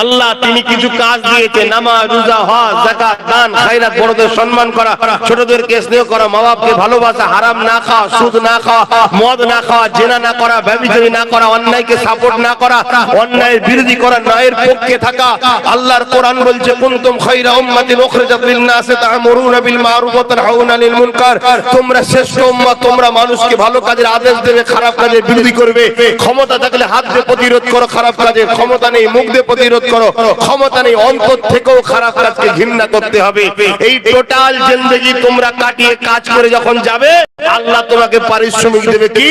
আল্লাহ। তিনি কিছু কাজ দিয়েছেন, নামাজ, রোজা, হজ, যাকাত, দান, খায়রাত, বড়দের সম্মান করা, ছোটদেরকে স্নেহ করা, মা বাপকে ভালোবাসা, হারাম না খাওয়া, সুদ না খাওয়া, মদ না খাওয়া, জেনা না করা, ব্যভিচারী না করা, অন্যায়কে সাপোর্ট না করা, অন্যায়ের বিরোধী করা, ন্যায়ের পক্ষে থাকা। আল্লাহর কোরআন বলছে, কুনতুম খায়রা উম্মাতিন উখরিজাত লিন-নাস তা'মুরুনা বিল মা'রুফ ওয়া তানহাউনা আনিল মুনকার। তোমরা শ্রেষ্ঠ উম্মত, তোমরা মানুষকে ভালো কাজের আদেশ দেবে, খারাপ কাজের বিরোধী করবে। ক্ষমতা থাকলে হাত দিয়ে প্রতিরোধ করো খারাপ কাজে, ক্ষমতা নেই মুখ দিয়ে প্রতিরোধ করো, ক্ষমতা নেই অন্তর থেকেও খারাপ কাজকে ঘৃণা করতে হবে। এই টোটাল জিন্দেগি তোমরা কাটিয়ে কাজ করে যখন যাবে, আল্লাহ তোমাকে পারিশ্রমিক দেবে কি?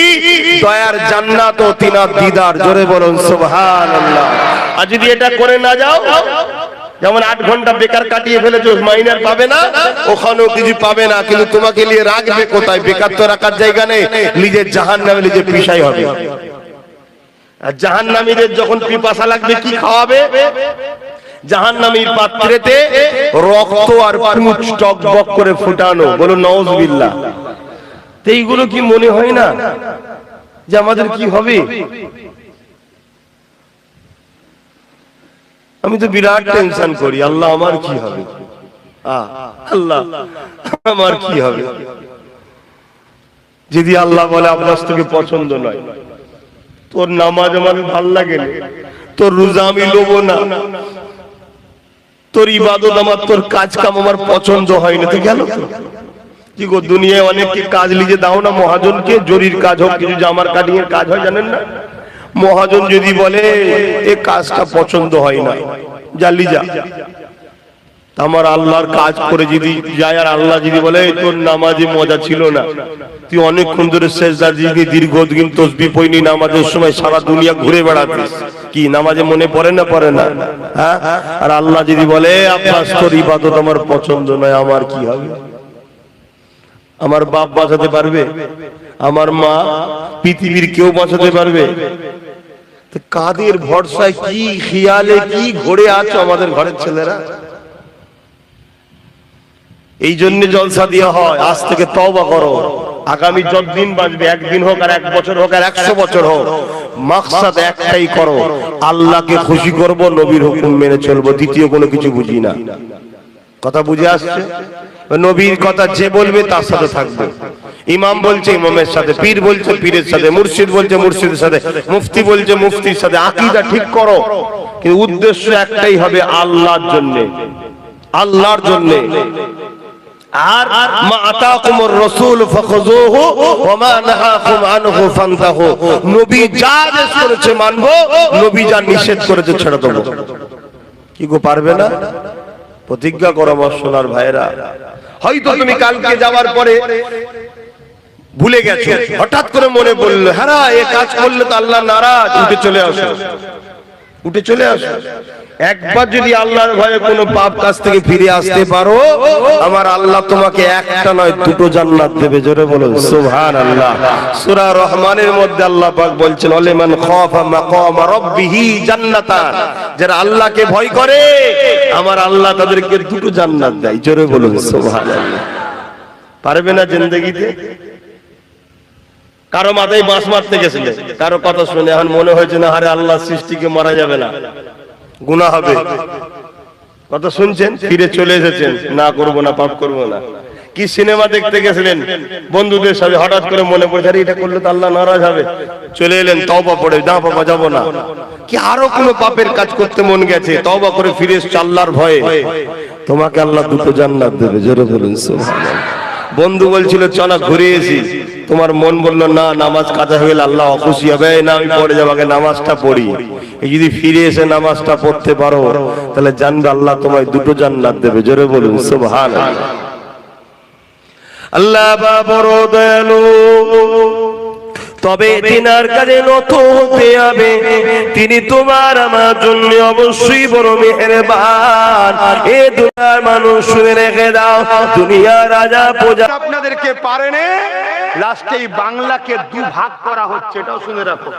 দয়ার জান্নাত ও তিনার দিদার। জোরে বলুন সুবহানাল্লাহ। আর যদি এটা করে না যাও, যেমন 8 ঘন্টা বেকার কাটিয়ে ফেলেছো, মাইনার পাবে না, ওখানেও কিছু পাবে না, কিন্তু তোমাকে নিয়ে রাখবে কোথায়? বেকার তো রাখার জায়গা নেই, নিজের জাহান্নামে নিজে পিছাই হবে। আর জাহান্নামীদের যখন পিপাসা লাগবে কি খাওয়াবে? জাহান্নামীর পাত্রেতে রক্ত আর পুঁজ টকবক করে ফুটানো। বলুন নাউজুবিল্লাহ। তো এইগুলো কি মনে হয় না যে আমাদের কি হবে? আমি তো বিরাট টেনশন করি, আল্লাহ আমার কি হবে, আল্লাহ আমার কি হবে। যদি আল্লাহ বলে আপনার তোকে পছন্দ নয়, তোর নামাজ আমার ভাল লাগে না, তোর রোজা আমি লোবো না, তোর ইবাদত আমার, তোর কাজ কাম আমার পছন্দ হয় না, তো গেল কি গো? দুনিয়ায় অনেককে কাজ লিজে দাও না মহাজনকে, জরির কাজ হোক, কিছু জামার কাটিং এর কাজ হয়, জানেন না? মহাজন যদি বলে এ কাজটা পছন্দ হয় না, যা লিজা, আমার আল্লাহর কাজ করে যদি যায় আর আল্লাহ যদি বলে তোর নামাজে মজা ছিল না, তুই অনেকক্ষণ ধরে সেজদা দিয়ে দীর্ঘদিন তাসবিহ পড়নি, নামাজের সময় সারা দুনিয়া ঘুরে বেড়াতিস, কি নামাজে মনে পড়ে না পড়ে না? হ্যাঁ, আর আল্লাহ যদি বলে আব্বাস তোর ইবাদত আমার পছন্দ নয়, আমার কি হবে? আমার বাপ বাঁচাতে পারবে? আমার মা, পৃথিবীর কেউ বাঁচাতে পারবে? কাদের ভরসায়, কি খেয়ালে কি ঘোরে আছো আমাদের ঘরের ছেলেরা? এই জন্য জলসা দেওয়া হয়। আজ থেকে তওবা করো, আগামী যতদিন বাঁচবে, একদিন হোক আর 1 বছর হোক আর 100 বছর হোক, মাকসাদ একটাই করো, আল্লাহকে খুশি করব, নবীর হুকুম মেনে চলবো, দ্বিতীয় কোনো কিছু বুঝি না। কথা বুঝে আসছে? নবীর কথা যে বলবে তার সাথে থাকবে। ইমাম বলছে ইমামের সাথে, পীর বলছে পীরের সাথে, মুর্শিদ বলছে মুর্শিদের সাথে, মুফতি বলছে মুফতির সাথে। আকীদা ঠিক করো, কিন্তু উদ্দেশ্য একটাই হবে আল্লাহর জন্য, আল্লাহর জন্য। আর মা আতাকুমুর রাসূল ফাখুযুহু ওয়া মা নাহাকুম আনহু ফান্তাহু। নবী যা আদেশ করেছে মানবো, নবী যা নিষেধ করেছে ছেড়ে দেব। কি গো পারবে না? প্রতিজ্ঞা করো আমার সোনার ভাইরা। হয়তো তুমি কালকে যাওয়ার পরে ভুলে গেছো, হঠাৎ করে মনে পড়লো, হ্যাঁ এই কাজ করলে তো আল্লাহ নারাজ, উঠে চলে আসো, উঠে চলে আসো। একবার যদি আল্লাহর ভয়ে কোনো পাপ কাজ থেকে ফিরে আসতে পারো, আমার আল্লাহ তোমাকে একটা নয় 2টো জান্নাত দেবে। জোরে বলুন সুবহানাল্লাহ। সূরা রহমানের মধ্যে আল্লাহ পাক বলছেন, ওয়ালিমান খাফা মাকাম রাব্বিহি জান্নাতান, যারা আল্লাহকে ভয় করে আমার আল্লাহ তাদেরকে 2টো জান্নাত দেয়। জোরে বলুন সুবহানাল্লাহ। পারবে না জিন্দেগিতে? কারো মাথায় বাঁশ মারতে গেছিলে, কারো কথা শুনে এখন মনে হয়েছে না আরে আল্লাহ সৃষ্টিকে মারা যাবে না, গুনাহ হবে, কথা শুনছেন, ফিরে চলে এসেছেন, না করব না, পাপ করব না। কি সিনেমা দেখতে গেছিলেন বন্ধুদের সাথে, হঠাৎ করে মনে পড়ে আরে এটা করলে তো আল্লাহ নারাজ হবে, চলে এলেন, তওবা পড়ে, না বাবা যাব না। কি আরো কোনো পাপের কাজ করতে মন গেছে, তওবা করে ফিরে এসে আল্লাহর ভয়ে, তোমাকে আল্লাহ 2টো জান্নাত দেবে। জোরে বলুন সুবহানাল্লাহ। বন্ধু বলছিল চলা ঘুরে এসি, তোমার মন বললো না নামাজ কাজা হয়ে গেলে আল্লাহ অখুশি হবে, না আমি পড়ে যাবো, আগে নামাজটা পড়ি। এই যদি ফিরে এসে নামাজটা পড়তে পারো তাহলে জানবে আল্লাহ তোমায় 2টো জান্নাত দেবে। জোরে বলুন সুবহানাল্লাহ। আল্লাহ বড় দয়ালু, তবে তিনার কাছে নত হতে হবে, তিনি তোমার আমার জন্য অবশ্যই বড় মেহেরবান। এ দুনিয়ার মানুষ শুনে রেখে দাও, দুনিয়ার রাজা প্রজা আপনাদেরকে পারেনে, লাস্টে এই বাংলাকে 2 ভাগ করা হচ্ছে, এটাও শুনে রাখো।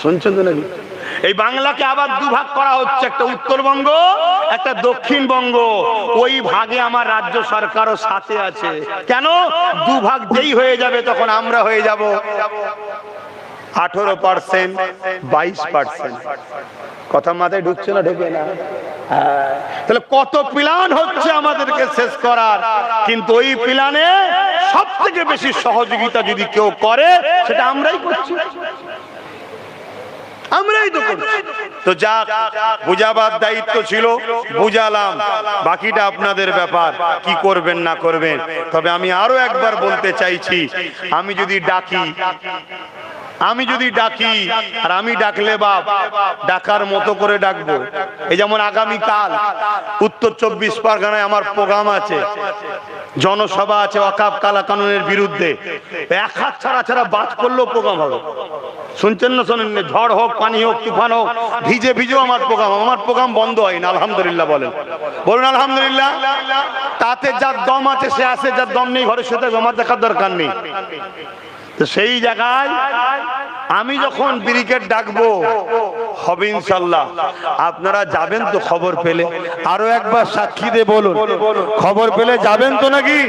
শুনছেন তো নাকি? এই বাংলাকে আবার 2 ভাগ করা হচ্ছে, একটা উত্তরবঙ্গ, একটা দক্ষিণবঙ্গ। ওই ভাগে আমার রাজ্য সরকারও সাথে আছে। কেন? 2 ভাগ যেই হয়ে যাবে তখন আমরা হয়ে যাব 18%, 22%। কথা মাথায় ঢুকছে না? ঢুকে না? তাহলে কত প্ল্যান হচ্ছে আমাদেরকে শেষ করার, কিন্তু ওই প্ল্যানে সব থেকে বেশি সহযোগিতা যদি কেউ করে সেটা আমরাই করছি, আমরাই তো করছি। তো যাক, বুঝাবার দায়িত্ব ছিল, বুঝালাম, বাকিটা আপনাদের ব্যাপার, কি করবেন না করবেন। তবে আমি আরো একবার বলতে চাইছি, আমি যদি ডাকি আর আমি ডাকলে বাপ ডাকার মতো করে ডাকবো। এই যেমন আগামীকাল উত্তর 24 পরগনায় আমার প্রোগ্রাম আছে, জনসভা আছে ওয়াকফ কালাকানুনের বিরুদ্ধে। 1 হাত ছাড়া ছাড়া বাজ করলেও প্রোগ্রাম হবে। শুনছেন না শোনেন? ঝড় হোক, পানি হোক, তুফান হোক, ভিজে ভিজেও আমার প্রোগ্রাম বন্ধ হয় না। আলহামদুলিল্লাহ বলেন, বলুন আলহামদুলিল্লাহ। তাতে যার দম আছে সে আসে, যার দম নেই ঘরের সাথে জমা দেখার দরকার নেই। তো সেই জায়গায় আমি যখন ব্রিগেড ডাকবো হবে ইনশাল্লাহ। আপনারা যাবেন তো খবর পেলে? আরো একবার সাক্ষী দিয়ে বলুন, খবর পেলে যাবেন তো নাকি?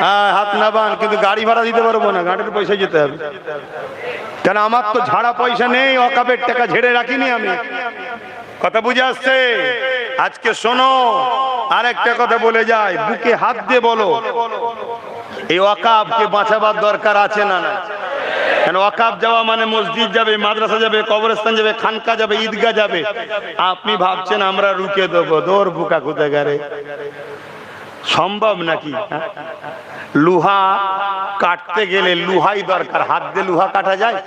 হ্যাঁ, হাত নাবান, কিন্তু গাড়ি ভাড়া দিতে পারবো না, গাড়ির পয়সা যেতে হবে। কেন? আমার তো ঝাড়া পয়সা নেই, ওয়াকফের টাকা ঝেড়ে রাখিনি আমি। কথা বুঝে আসছে? আজকে শোনো, আরেকটা কথা বলে যায়, বুকে হাত দিয়ে বলো, এই ওয়াকফকে বাঁচাবার দরকার আছে না? না। কেন? ওয়াকফ যাওয়া মানে মসজিদ যাবে, মাদ্রাসা যাবে, কবরস্থান যাবে, খানকা যাবে, ঈদগাহ যাবে। আপনি ভাবছেন আমরা রুকে দেবো? দৌড় বুকা কোথাকারে, সম্ভব নাকি? লোহা কাটতে গেলে লোহাই দরকার, হাত দিয়ে লোহা কাটা যায়?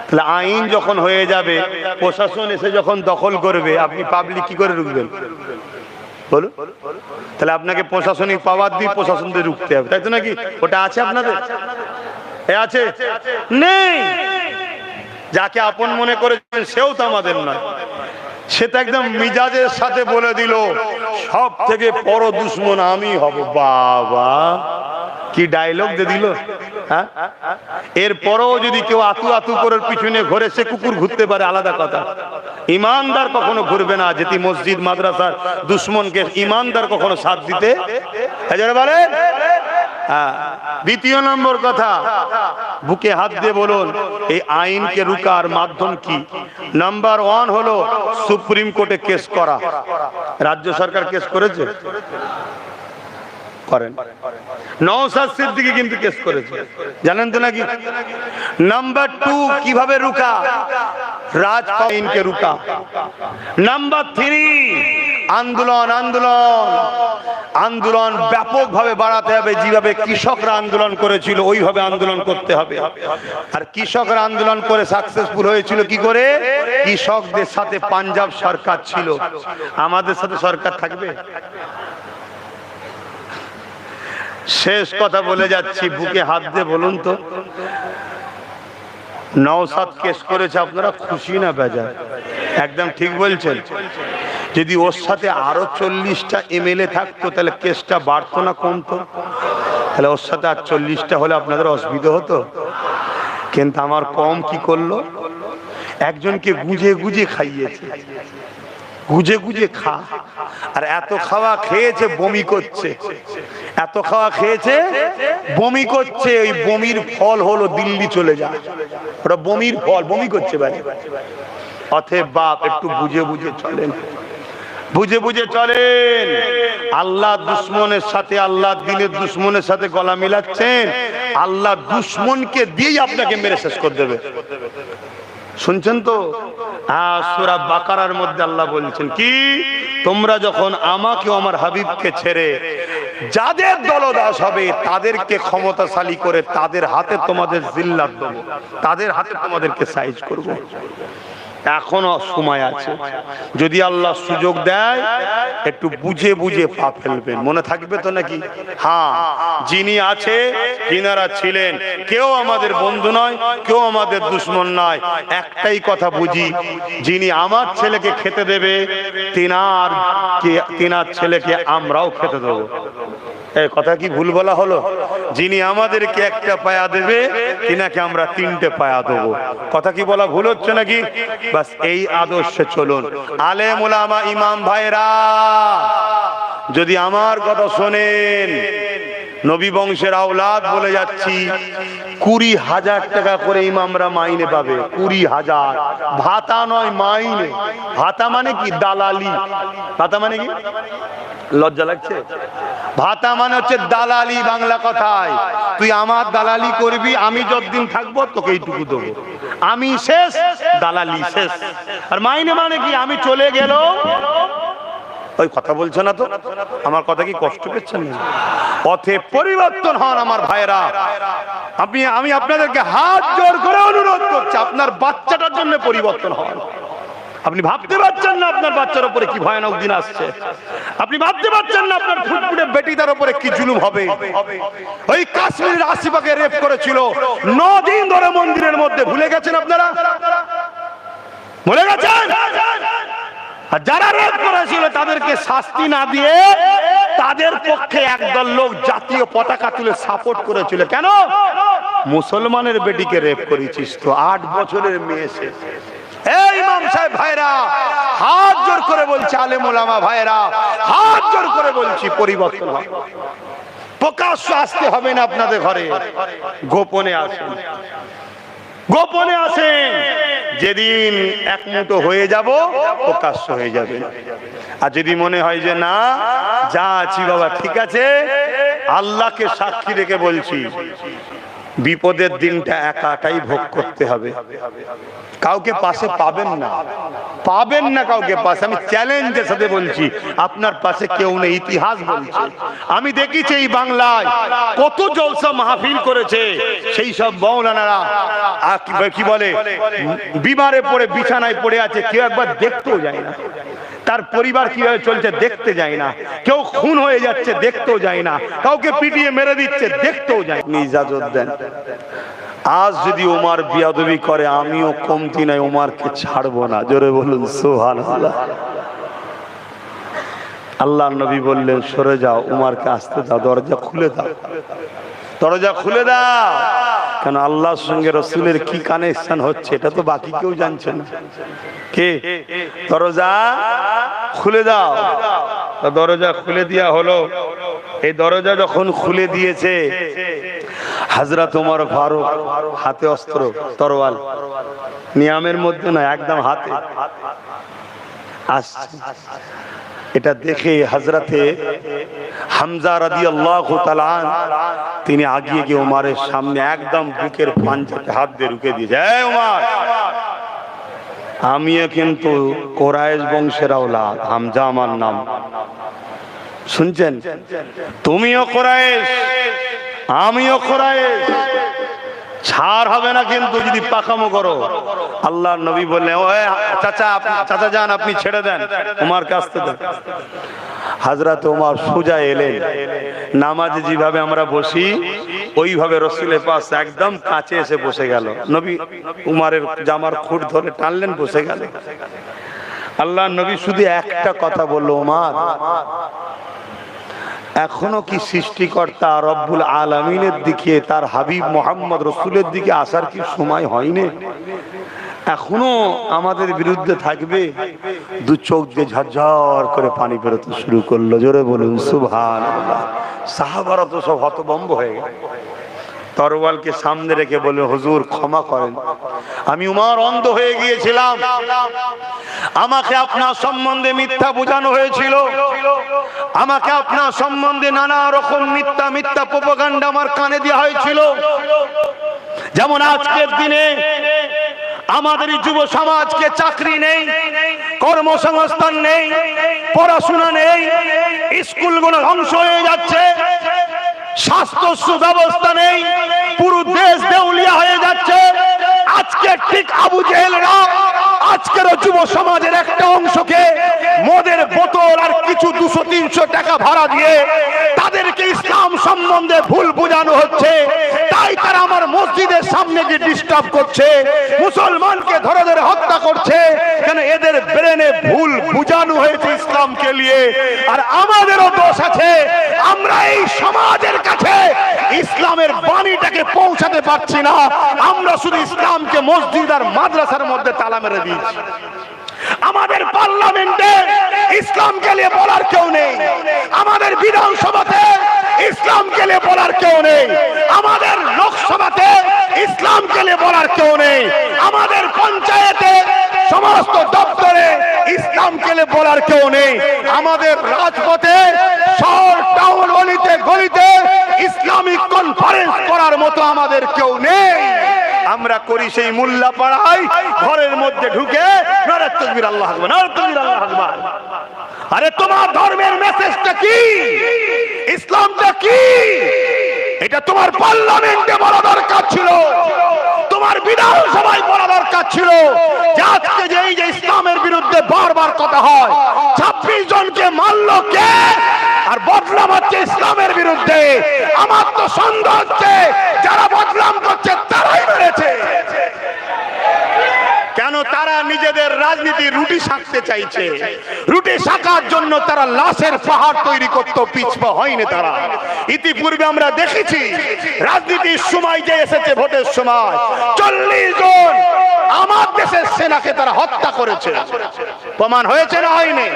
তাহলে আইন যখন হয়ে যাবে, প্রশাসন এসে যখন দখল করবে, আপনি পাবলিক কি করে রুখবেন? বলুন, তাহলে আপনাকে প্রশাসনিক পাওয়ার দিয়ে প্রশাসন দিয়ে রুখতে হবে, তাই তো নাকি? ওটা আছে আপনাদের? আছে? নেই। যাকে আপন মনে করেছেন সেও তো আমাদের নয়, সে তো একদম মিজাজের সাথে বলে দিল সব থেকে বড় দুশ্মন আমি হব। বাবা, কি ডায়লগ দিয়ে দিল! হ্যাঁ, এরপরও যদি কেউ আতু আতু করে পিছনে ঘুরে, সে কুকুর ঘুরতে পারে, আলাদা কথা। ইমানদার কখনো ঘুরবে না। যেটি মসজিদ মাদ্রাসার দুশ্মনকে ইমানদার কখনো সাথ দিতে বলে। দ্বিতীয় নম্বর কথা, বুকে হাত দিয়ে বলুন এই আইনকে রুকার মাধ্যম কি? নাম্বার 1 হলো সুপ্রিম কোর্টে কেস করা। রাজ্য সরকার কেস করেছে, করেন। নওশাদ সিদ্দিকী কিন্তু কেস করেছে, জানেন তো নাকি? নাম্বার 2, কিভাবে রুকা? রাজ আইনকে রুকা। নাম্বার 3, আন্দোলন আন্দোলন আন্দোলন ব্যাপকভাবে বাড়াতে হবে। যেভাবে কৃষকরা আন্দোলন করেছিল ওইভাবে আন্দোলন করতে হবে। আর কৃষকরা আন্দোলন করে সাকসেসফুল হয়েছিল কি করে? কৃষকদের সাথে পাঞ্জাব সরকার ছিল, আমাদের সাথে সরকার থাকবে? শেষ কথা বলে যাচ্ছি, বুকে হাত দিয়ে বলুন তো, নওশাদ কেস করেছে, আপনারা খুশি না বেজার? একদম ঠিক বলছেন। যদি ওর সাথে আরো 40টা এমএলএ থাকতো তাহলে কেসটা বাড়তো না কমতো? তাহলে ওর সাথে আর 40টা হলে আপনাদের অসুবিধা হতো। কিন্তু আমার কম কি করলো? একজনকে গুজে গুজে খাইয়েছে, গুজে গুজে খা। আর এত খাওয়া খেয়েছে বমি করছে, এত খাওয়া খেয়েছে বমি করছে। ওই বমির ফল হলো দিল্লি চলে যায়, ওটা বমির ফল, বমি করছে ভাই। অতএব বাপ, একটু বুঝে বুঝে চলেন, বুঝে বুঝে চলেন। আল্লাহ দুশ্মনের সাথে, আল্লাহ দিনের দুশ্মনের সাথে গলা মিলাচ্ছেন, আল্লাহ দুশ্মনকে দিয়েই আপনাকে মেরে শেষ করে দেবে। শুনছেন তো? সূরা বাকারার মধ্যে আল্লাহ বলছেন কি? তোমরা যখন আমাকে, আমার হাবিবকে ছেড়ে যাদের দলদাস হবে তাদেরকে ক্ষমতাশালী করে তাদের হাতে তোমাদের জিল্লাত দেব, তাদের হাতে তোমাদেরকে সাইজ করব। এখনো সময় আছে, যদি আল্লাহ সুযোগ দেয় একটু বুঝে বুঝে পা ফেলবেন। মনে থাকবে তো নাকি? হ্যাঁ, যিনি আছে, যিনারা ছিলেন, কেউ আমাদের বন্ধু নয়, কেউ আমাদের দুশ্মন নয়। একটাই কথা বুঝি, যিনি আমার ছেলেকে খেতে দেবে তিনার ছেলেকে আমরাও খেতে দেবো। এই কথা কি ভুল বলা হলো? যিনি আমাদেরকে একটা পায়া দেবে তিনাকে আমরা 3টে পায়া দেবো। কথা কি বলা ভুল হচ্ছে নাকি? বাস এই আদর্শে চলুন। আলেম ওলামা ইমাম ভাইরা, যদি আমার কথা শোনেন, নবী বংশের আওলাদ বলে যাচ্ছি, 20,000 টাকা করে ইমামরা মাইনে পাবে। 20,000, ভাতা নয়, মাইনে। ভাতা মানে কি? দালালি। ভাতা মানে কি? লজ্জা লাগছে? ভাতা মানে হচ্ছে দালালি। বাংলা কথায়, তুই আমার দালালি করবি, আমি যতদিন থাকবো তোকে এইটুকু দেবো, আমি শেষ, দালালি শেষ। আর মাইনে মানে কি? আমি চলে গেল। ওই কথা বলছো না তো? আমার কথা কি কষ্ট পেয়েছেন? পথে পরিবর্তন হন আমার ভাইরা। আমি আপনাদেরকে হাত জোর করে অনুরোধ করছি, আপনার বাচ্চাটার জন্য পরিবর্তন হন। আপনি ভাবতে পারছেন না আপনার বাচ্চার উপরে কি ভয়ানক দিন আসছে। আপনি ভাবতে পারছেন না আপনার ফুটফুটে বেটিটার উপরে কি জুলুম হবে। ওই কাশ্মীরের আশিফাকে রেপ করেছিল, 9 দিন ধরে মন্দিরের মধ্যে। ভুলে গেছেন আপনারা? ভুলে গেছেন? আর যারা রেপ করেছিল তাদেরকে শাস্তি না দিয়ে তাদের পক্ষে একদল লোক জাতীয় পতাকা তুলে সাপোর্ট করেছিল। কেন? মুসলমানের বেটিকে রেপ করেছিস তো, 8 বছরের মেয়ে সে। এই ইমাম সাহেব ভাইরা, হাত জোর করে বলছি, আলেম ওলামা ভাইরা, হাত জোর করে বলছি, পরিবর্তন হবে। প্রকাশ্য আসতে হবে না আপনাদের ঘরে, গোপনে আসেন, গোপনে আসেন। যেদিন এক মুঠো হয়ে যাব প্রকাশ্য হয়ে যাবে। আর যদি মনে হয় যে না, যা আছি বাবা ঠিক আছে, আল্লাহকে সাক্ষী রেখে বলছি, বিপদের দিনটা একাটাই ভোগ করতে হবে। কাউকে পাশে পাবেন না, পাবেন না কাউকে পাশে। আমি চ্যালেঞ্জের সাথে বলছি, আপনার পাশে কেউ নেই। ইতিহাস বলছে, আমি দেখেছি এই বাংলায় কত জলসা মাহফিল করেছে সেই সব মাওলানারা কি বলে, বিমারে পড়ে বিছানায় পড়ে আছে, কেউ একবার দেখতেও যায় না। তার পরিবার কিভাবে চলছে দেখতে যায় না, কেউ খুন হয়ে যাচ্ছে দেখতেও যায় না, কাউকে পিটিয়ে মেরে দিচ্ছে দেখতেও যায় না। ইজাজত দেন, আজ যদি ওমর বিয়াদবি করে আমিও কমতি নাই, ওমরকে ছাড়বো না। জোরে বলুন সুবহানাল্লাহ। আল্লাহ নবী বললেন সরে যাও, উমারকে আসতে দাও, দরজা খুলে দাও, দরজা খুলে দাও। কেন আল্লাহর সঙ্গে রসুলের কি কানেকশন হচ্ছে এটা তো বাকি কেউ জানছে না। কে? দরজা খুলে দাও। দরজা খুলে দেওয়া হলো। এই দরজা যখন খুলে দিয়েছে, হযরত ওমর ফারুক হাতে অস্ত্র, তরোয়াল, নিয়ামের মধ্যে না, একদম হাতে আসছে। এটা দেখে হযরতে হামজা রাদিয়াল্লাহু তাআলা তিনি আগিয়ে গিয়ে ওমরের সামনে একদম বুকের পাঞ্জাতে হাত দিয়ে রুকে দিয়েছে। এই ওমর, আমিও কিন্তু কুরাইশ বংশের আওলাদ, হামজা আমার নাম, শুনছেন? তুমিও কুরাইশ, আমিও কুরাইশ, ছাড় হবে না কিন্তু যদি পাকামো করো। আল্লাহর নবী বললেন ও চাচা, চাচা যান, আপনি ছেড়ে দেন, ওমর কাছতে দেন। হযরত ওমর সোজা এলেন, নামাজে যেভাবে আমরা বসি ওইভাবে রাসূলের পাশ একদম কাছে এসে বসে গেল। নবী উমরের জামার খুঁট ধরে টানলেন, বসে গেল। আল্লাহর নবী শুধু একটা কথা বলল, ওমর এখনো কি সৃষ্টিকর্তা রব্বুল আলামিনের দিকে, তার হাবিব মোহাম্মদ রসুলের দিকে আসার কি সময় হয়নি? এখনো আমাদের বিরুদ্ধে থাকবে? দু চোখ দিয়ে ঝরঝর করে পানি বেরোতে শুরু করলো। জোরে বলুন সুবহানাল্লাহ। সাহাবারা তো সব হতভম্ব হয়ে গেল। তরোয়ালকে সামনে রেখে বলে, হুজুর ক্ষমা করেন, আমি উমর অন্ধ হয়ে গিয়েছিলাম, আমাকে আপনার সম্বন্ধে মিথ্যা বোঝানো হয়েছিল, আমাকে আপনার সম্বন্ধে নানা রকম মিথ্যা মিথ্যা প্রোপাগান্ডা আমার কানে দেওয়া হয়েছিল। যেমন আজকের দিনে আমাদের যুব সমাজকে চাকরি নেই, কর্মসংস্থান নেই, পড়াশোনা নেই, স্কুলগুলো ধ্বংস হয়ে যাচ্ছে, স্বাস্থ্য সুব্যবস্থা নেই, পুরো দেশ দেউলিয়া হয়ে যাচ্ছে। আজকে ঠিক আবু জেহেলরা আজকের যুব সমাজের একটা অংশকে মদের বোতল আর কিছু 200-300 টাকা ভাড়া দিয়ে তাদেরকে ইসলাম সম্বন্ধে ভুল বোঝানো হচ্ছে। তাই তারা আমার মসজিদের সামনে গিয়ে ডিস্টার্ব করছে, মুসলমানকে ধরে ধরে হত্যা করছে। কেন? এদের ব্রেনে ভুল বোঝানো হয়েছে ইসলামকে নিয়ে। আর আমাদেরও দোষ আছে, আমরা এই সমাজের কাছে ইসলামের বাণীটাকে পৌঁছাতে পারছি না। আমরা শুধু ইসলামকে মসজিদ আর মাদ্রাসার মধ্যে তালা মেরে দিয়েছি। আমাদের পার্লামেন্টে ইসলামকে নিয়ে বলার কেউ নেই, আমাদের বিধানসভাতে ইসলামকে নিয়ে বলার কেউ নেই, আমাদের লোকসভাতে ইসলামকে নিয়ে বলার কেউ নেই, আমাদের পঞ্চায়েতে সমস্ত দপ্তরে ইসলামকে নিয়ে বলার কেউ নেই, আমাদের রাজপথে শহর টাউন গলিতে গলিতে ইসলামিক কনফারেন্স করার মতো আমাদের কেউ নেই। আমরা করি সেই মোল্লা পাড়ায় ঘরের মধ্যে ঢুকে নারে তাকবীর আল্লাহু আকবার, নারে তাকবীর আল্লাহু আকবার। আরে তোমার ধর্মের মেসেজটা কি? ইসলামটা কি? এটা তোমার পার্লামেন্টে বলা দরকার ছিল, তোমার বিধানসভায় বলা দরকার ছিল। আজকে যে এই যে ইসলামের বিরুদ্ধে বারবার কথা হয়, 26 জনকে মারলো কে? আর বদনাম হচ্ছে ইসলামের বিরুদ্ধে। আমার তো সন্দেহ হচ্ছে যারা বদনাম করছে তারাই মেরেছে। কেন? তারা নিজেদের রাজনীতি রুটি শাকতে চাইছে। রুটি শাকার জন্য তারা লাশের পাহাড় তৈরি করতে পিছপা হয়নি। তারা ইতিপূর্বে আমরা দেখেছি রাজনীতির সময় যে এসেছে ভোটের সময় 40 জন আমার দেশের সেনাকে তারা হত্যা করেছে। প্রমাণ হয়েছে না হয়নি?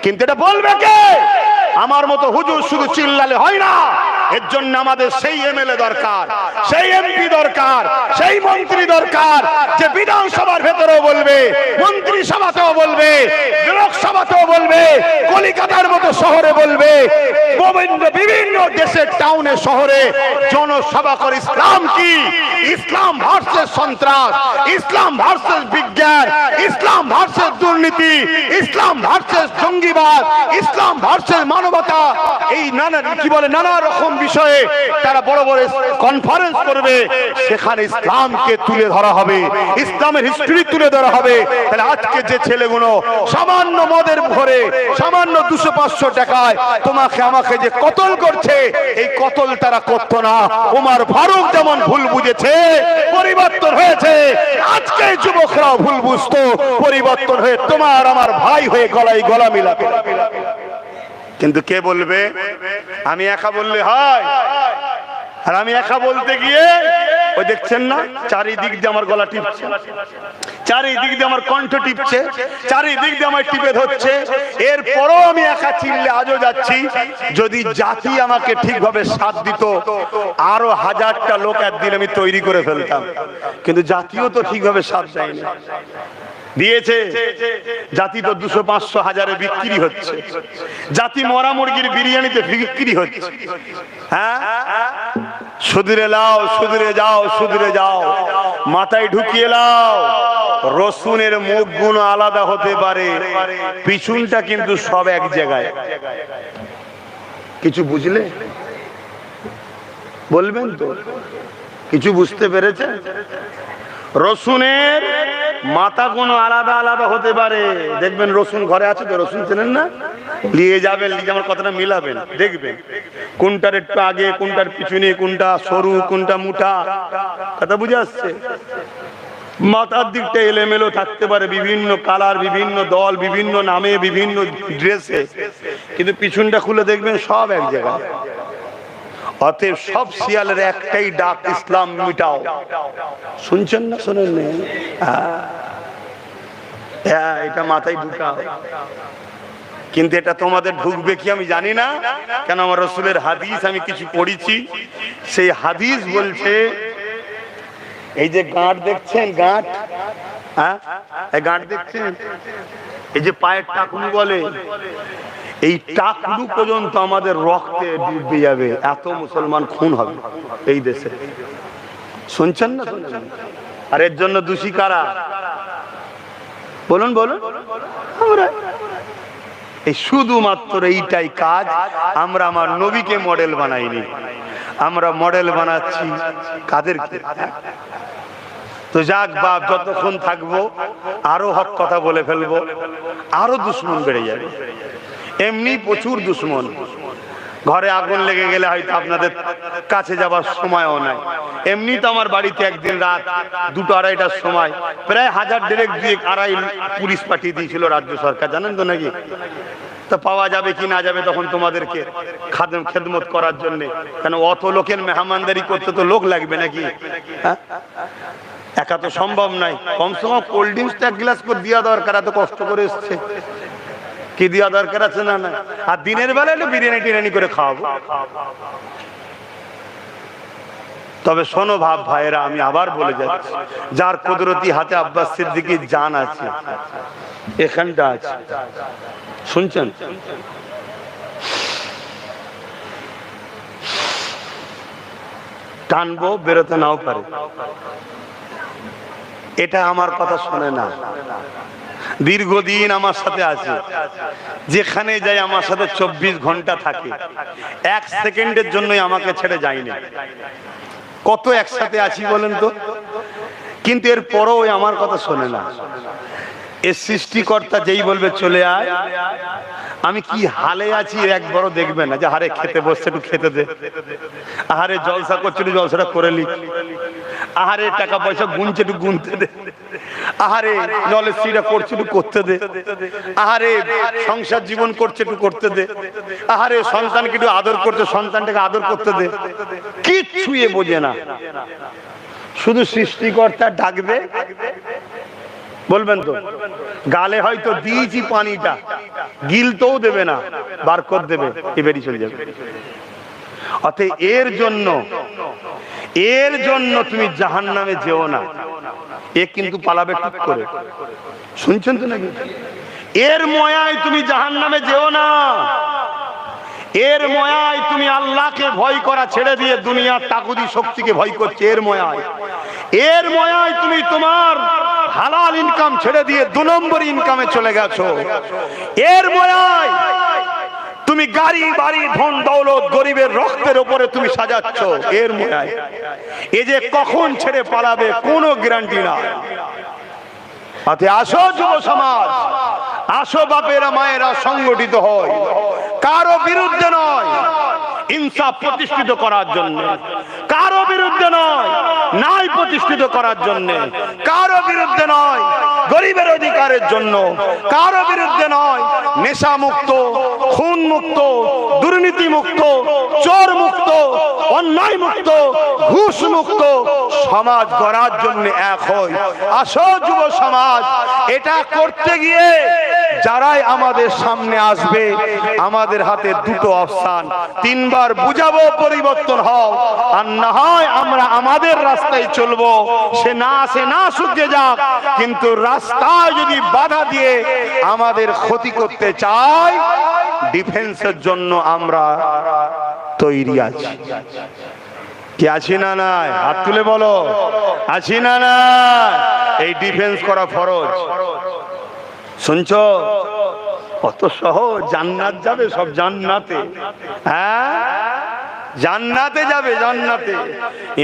কিন্তু এটা বলবে কে? আমার মতো হুজুর শুধু চিল্লালে হয় না। এর জন্য আমাদের সেই এমএলএ দরকার, সেই এমপি দরকার, সেই মন্ত্রী দরকার যে বিধানসভার ভেতরেও বলবে, মন্ত্রিসভাতেও বলবে, লোকসভাতেও বলবে, কলিকাতার মতো শহরে বলবে, বিভিন্ন দেশের টাউনে শহরে জনসভা করে ইসলাম কি, ইসলাম ভার্সেস সন্ত্রাস, ইসলাম ভার্সেস বিজ্ঞান, ইসলাম ভার্সেস দুর্নীতি, ইসলাম ভার্সেস জঙ্গিবাদ, ইসলাম ভার্সেস মানবতা, এই নানা কি বলে নানা রকম বিষয়ে তারা বড় বড় কনফারেন্স করবে, সেখানে ইসলামকে তুলে ধরা হবে, ইসলামের হিস্ট্রি তুলে ধরা হবে। তাহলে আজকে যে ছেলেগুলো সামান্য মদের ভরে, সামান্য 200-500 টাকায় তোমাকে আমাকে যে কতল করছে, এই কতল তারা করতো না। ওমর ফারুক যেমন ভুল বুঝেছে, পরিবর্তন হয়েছে, আজকে যুবকরাও ভুল বুঝতো, পরিবর্তন হয়ে তোমার আমার ভাই হয়ে গলায় গলা মিলাবে। কিন্তু কে বলবে? আমি একা বললে হয়? আর আমি একা বলতে গিয়ে ওই দেখছেন না, চারিদিক দিয়ে আমার গলা টিপছে, চারিদিক দিয়ে আমার কণ্ঠ টিপছে, চারিদিক দিয়ে আমার টিপে ধরছে। এরপরও আমি একা চিল্লে আজও যাচ্ছি। যদি জাতি আমাকে ঠিকভাবে সাথ দিত, আরো 1000টা লোক একদিন আমি তৈরি করে ফেলতাম। কিন্তু জাতিও তো ঠিকভাবে সাথ দেয়নি। দিয়েছে জাতি তো 200-500 হাজারে বিক্রি হচ্ছে, জাতি মরা মুরগির বিরিয়ানিতে বিক্রি হচ্ছে। হ্যাঁ, সুদূরে লাও, সুদূরে যাও, সুদূরে যাও, মাথায় ঢুকিয়ে লাও। রসুনের মুখ গুণ আলাদা হতে পারে, পিছনটা কিন্তু সব এক জায়গায়। কিছু বুঝলে বলবেন তো? কিছু বুঝতে পেরেছে? রসুনের মাথা কোনো আলাদা আলাদা হতে পারে। দেখবেন রসুন ঘরে আছে তো, রসুন চেনেন না, নিয়ে যাবেন, নিয়ে আমার কথাটা মিলাবেন, দেখবেন কোনটার একটু আগে, কোনটার পিছনে, কোনটা সরু, কোনটা মুঠা। কথা বুঝে আসছে? মাথার দিকটা এলোমেলো থাকতে পারে, বিভিন্ন কালার, বিভিন্ন দল, বিভিন্ন নামে, বিভিন্ন ড্রেসে, কিন্তু পিছনটা খুলে দেখবেন সব এক জায়গায়। অতএব সব শিয়ালের একটাই ডাক, ইসলাম মিটাও। শুনছেন না? শোনেন না? হ্যাঁ, এটা মাথায় ঢুকাও। কিন্তু এটা তোমাদের ঢুকবে কি আমি জানি না, কেন আমার রাসূলের হাদিস আমি কিছু পড়েছি। সেই হাদিস বলছে, এই যে গাঁট দেখছেন, গাঁট, হ্যাঁ এই গাঁট দেখছেন, এই যে পায়ের টাকুন বলে, এই টাকলু পর্যন্ত আমাদের রক্তে ডুবে যাবে, এত মুসলমান খুন হবে এই দেশে। শুনছেন না? আর এর জন্য দোষী কারা? বলুন বলুন। আমরা এই শুধুমাত্র এইটাই কাজ। আমরা আমার নবীকে মডেল বানাইনি, আমরা মডেল বানাচ্ছি কাদেরকে? তো যাক বাপ, যতক্ষণ থাকবো আরো হক কথা বলে ফেলবো, আরো দুশ্মন বেড়ে যাবে। এমনি প্রচুর দুশ্মন। ঘরে আগুন লেগে গেলে হয়তো আপনাদের কাছে যাবার সময়ও নাই। এমনি তো আমার বাড়িতে একদিন রাত 2-2:30টার সময় প্রায় 1000-2,500 পুলিশ পাঠিয়ে দিয়েছিল রাজ্য সরকার, জানেন তো নাকি? তা পাওয়া যাবে কি না যাবে তখন তোমাদেরকে খেদমত করার জন্য, কেন অত লোকের মেহমানদারি করতে তো লোক লাগবে নাকি? হ্যাঁ, একা তো সম্ভব নাই। কমসে কম কোল্ড ড্রিঙ্কসটা 1 গ্লাস করে দেওয়া দরকার, এত কষ্ট করে এসছে, কি দেওয়া দরকার আছে না? না, আর দিনের বেলা একটু বিরিয়ানি টিরিয়ানি করে খাওয়াবো। তবে শোনো ভাব ভাইয়েরা, আমি আবার বলে যাচ্ছি, যার কুদরতি হাতে আব্বাস সিদ্দিকীর জান আছে, এখানটা আছে, শুনছেন? টানবো, বেরোতে নাও পারে। এটা আমার কথা শোনে না, দীর্ঘদিন আমার সাথে আছে, যেখানে যাই আমার সাথে 24 ঘন্টা থাকে, 1 সেকেন্ডের জন্যই আমাকে ছেড়ে যায়নি। কত একসাথে আছি বলেন তো, কিন্তু এর পরও আমার কথা শোনে না। এর সৃষ্টিকর্তা যেই বলবে চলে আয়, আমি কি হালে আছি একবারও দেখবে না যে হারে খেতে বসছে একটু খেতে দে, আহারে জলসা করছে একটু জলসাটা করে লিখ, আহারে টাকা পয়সা গুনছে একটু গুনতে দে, আহারে নলেজটা করছে একটু করতে দে, আহারে সংসার জীবন করছে একটু করতে দে, আহারে সন্তানকে একটু আদর করছে সন্তানটাকে আদর করতে দে। কিচ্ছু এ বোঝে না, শুধু সৃষ্টিকর্তা ডাকবে, বলবেন তো গালে হয়তো দিয়েছি পানিটা, গিলতেও দেবে না, বার করে দেবে, এ বেরিয়ে চলে যাবে। অতএব এর জন্য তুমি জাহান্নামে যেও না, এ কিন্তু পালাবে ঠিক করে, শুনছেন তো নাকি? এর ময়ায় তুমি জাহান্নামে যেও না, এর ময়ায় তুমি আল্লাহকে ভয় করা ছেড়ে দিয়ে দুনিয়ার তাগুতি শক্তিকে ভয় করছে, এর ময়ায়, এর ময়ায় তুমি তোমার হালাল ইনকাম ছেড়ে দিয়ে 2 নম্বর ইনকামে চলে গেছো, এর ময়ায় তুমি গাড়ি বাড়ি ধন দৌলত গরিবের রক্তের উপরে তুমি সাজাচ্ছ এর মনে এই যে কখন ছেড়ে পালাবে কোনো গ্যারান্টি না। আসো যুব সমাজ, আসো বাপেরা মায়েরা সংগঠিত হয়, কারো বিরুদ্ধে নয়, ইনসাফ প্রতিষ্ঠিত করার জন্য, কারো বিরুদ্ধে নয়, ন্যায় প্রতিষ্ঠিত করার জন্য, কারো বিরুদ্ধে নয়, গরিবের অধিকারের জন্য, কারো বিরুদ্ধে নয়, নেশা মুক্ত, খুন মুক্ত, দুর্নীতি মুক্ত, চোর মুক্ত, অন্যায় মুক্ত, ঘুষ মুক্ত সমাজ গড়ার জন্য এক হয়। আসো যুব সমাজ, এটা করতে গিয়ে যারাই আমাদের সামনে আসবে আমাদের হাতে দুটো অপশন, তিনবার বুঝাবো পরিবর্তন হও, আর না হয় আমরা আমাদের রাস্তায় চলবো, সে না শুকে যাক, কিন্তু রাস্তায় যদি বাধা দিয়ে আমাদের ক্ষতি করতে চায় ডিফেন্সের জন্য আমরা তৈরি আছি। কি আছি না নাই? হাত তুলে বলো, আছি না নাই? এই ডিফেন্স করা ফরজ। শুনছো? কত সহজ, জান্নাত যাবে সব, জান্নাতে, হ্যাঁ জান্নাতে যাবে, জান্নাতে।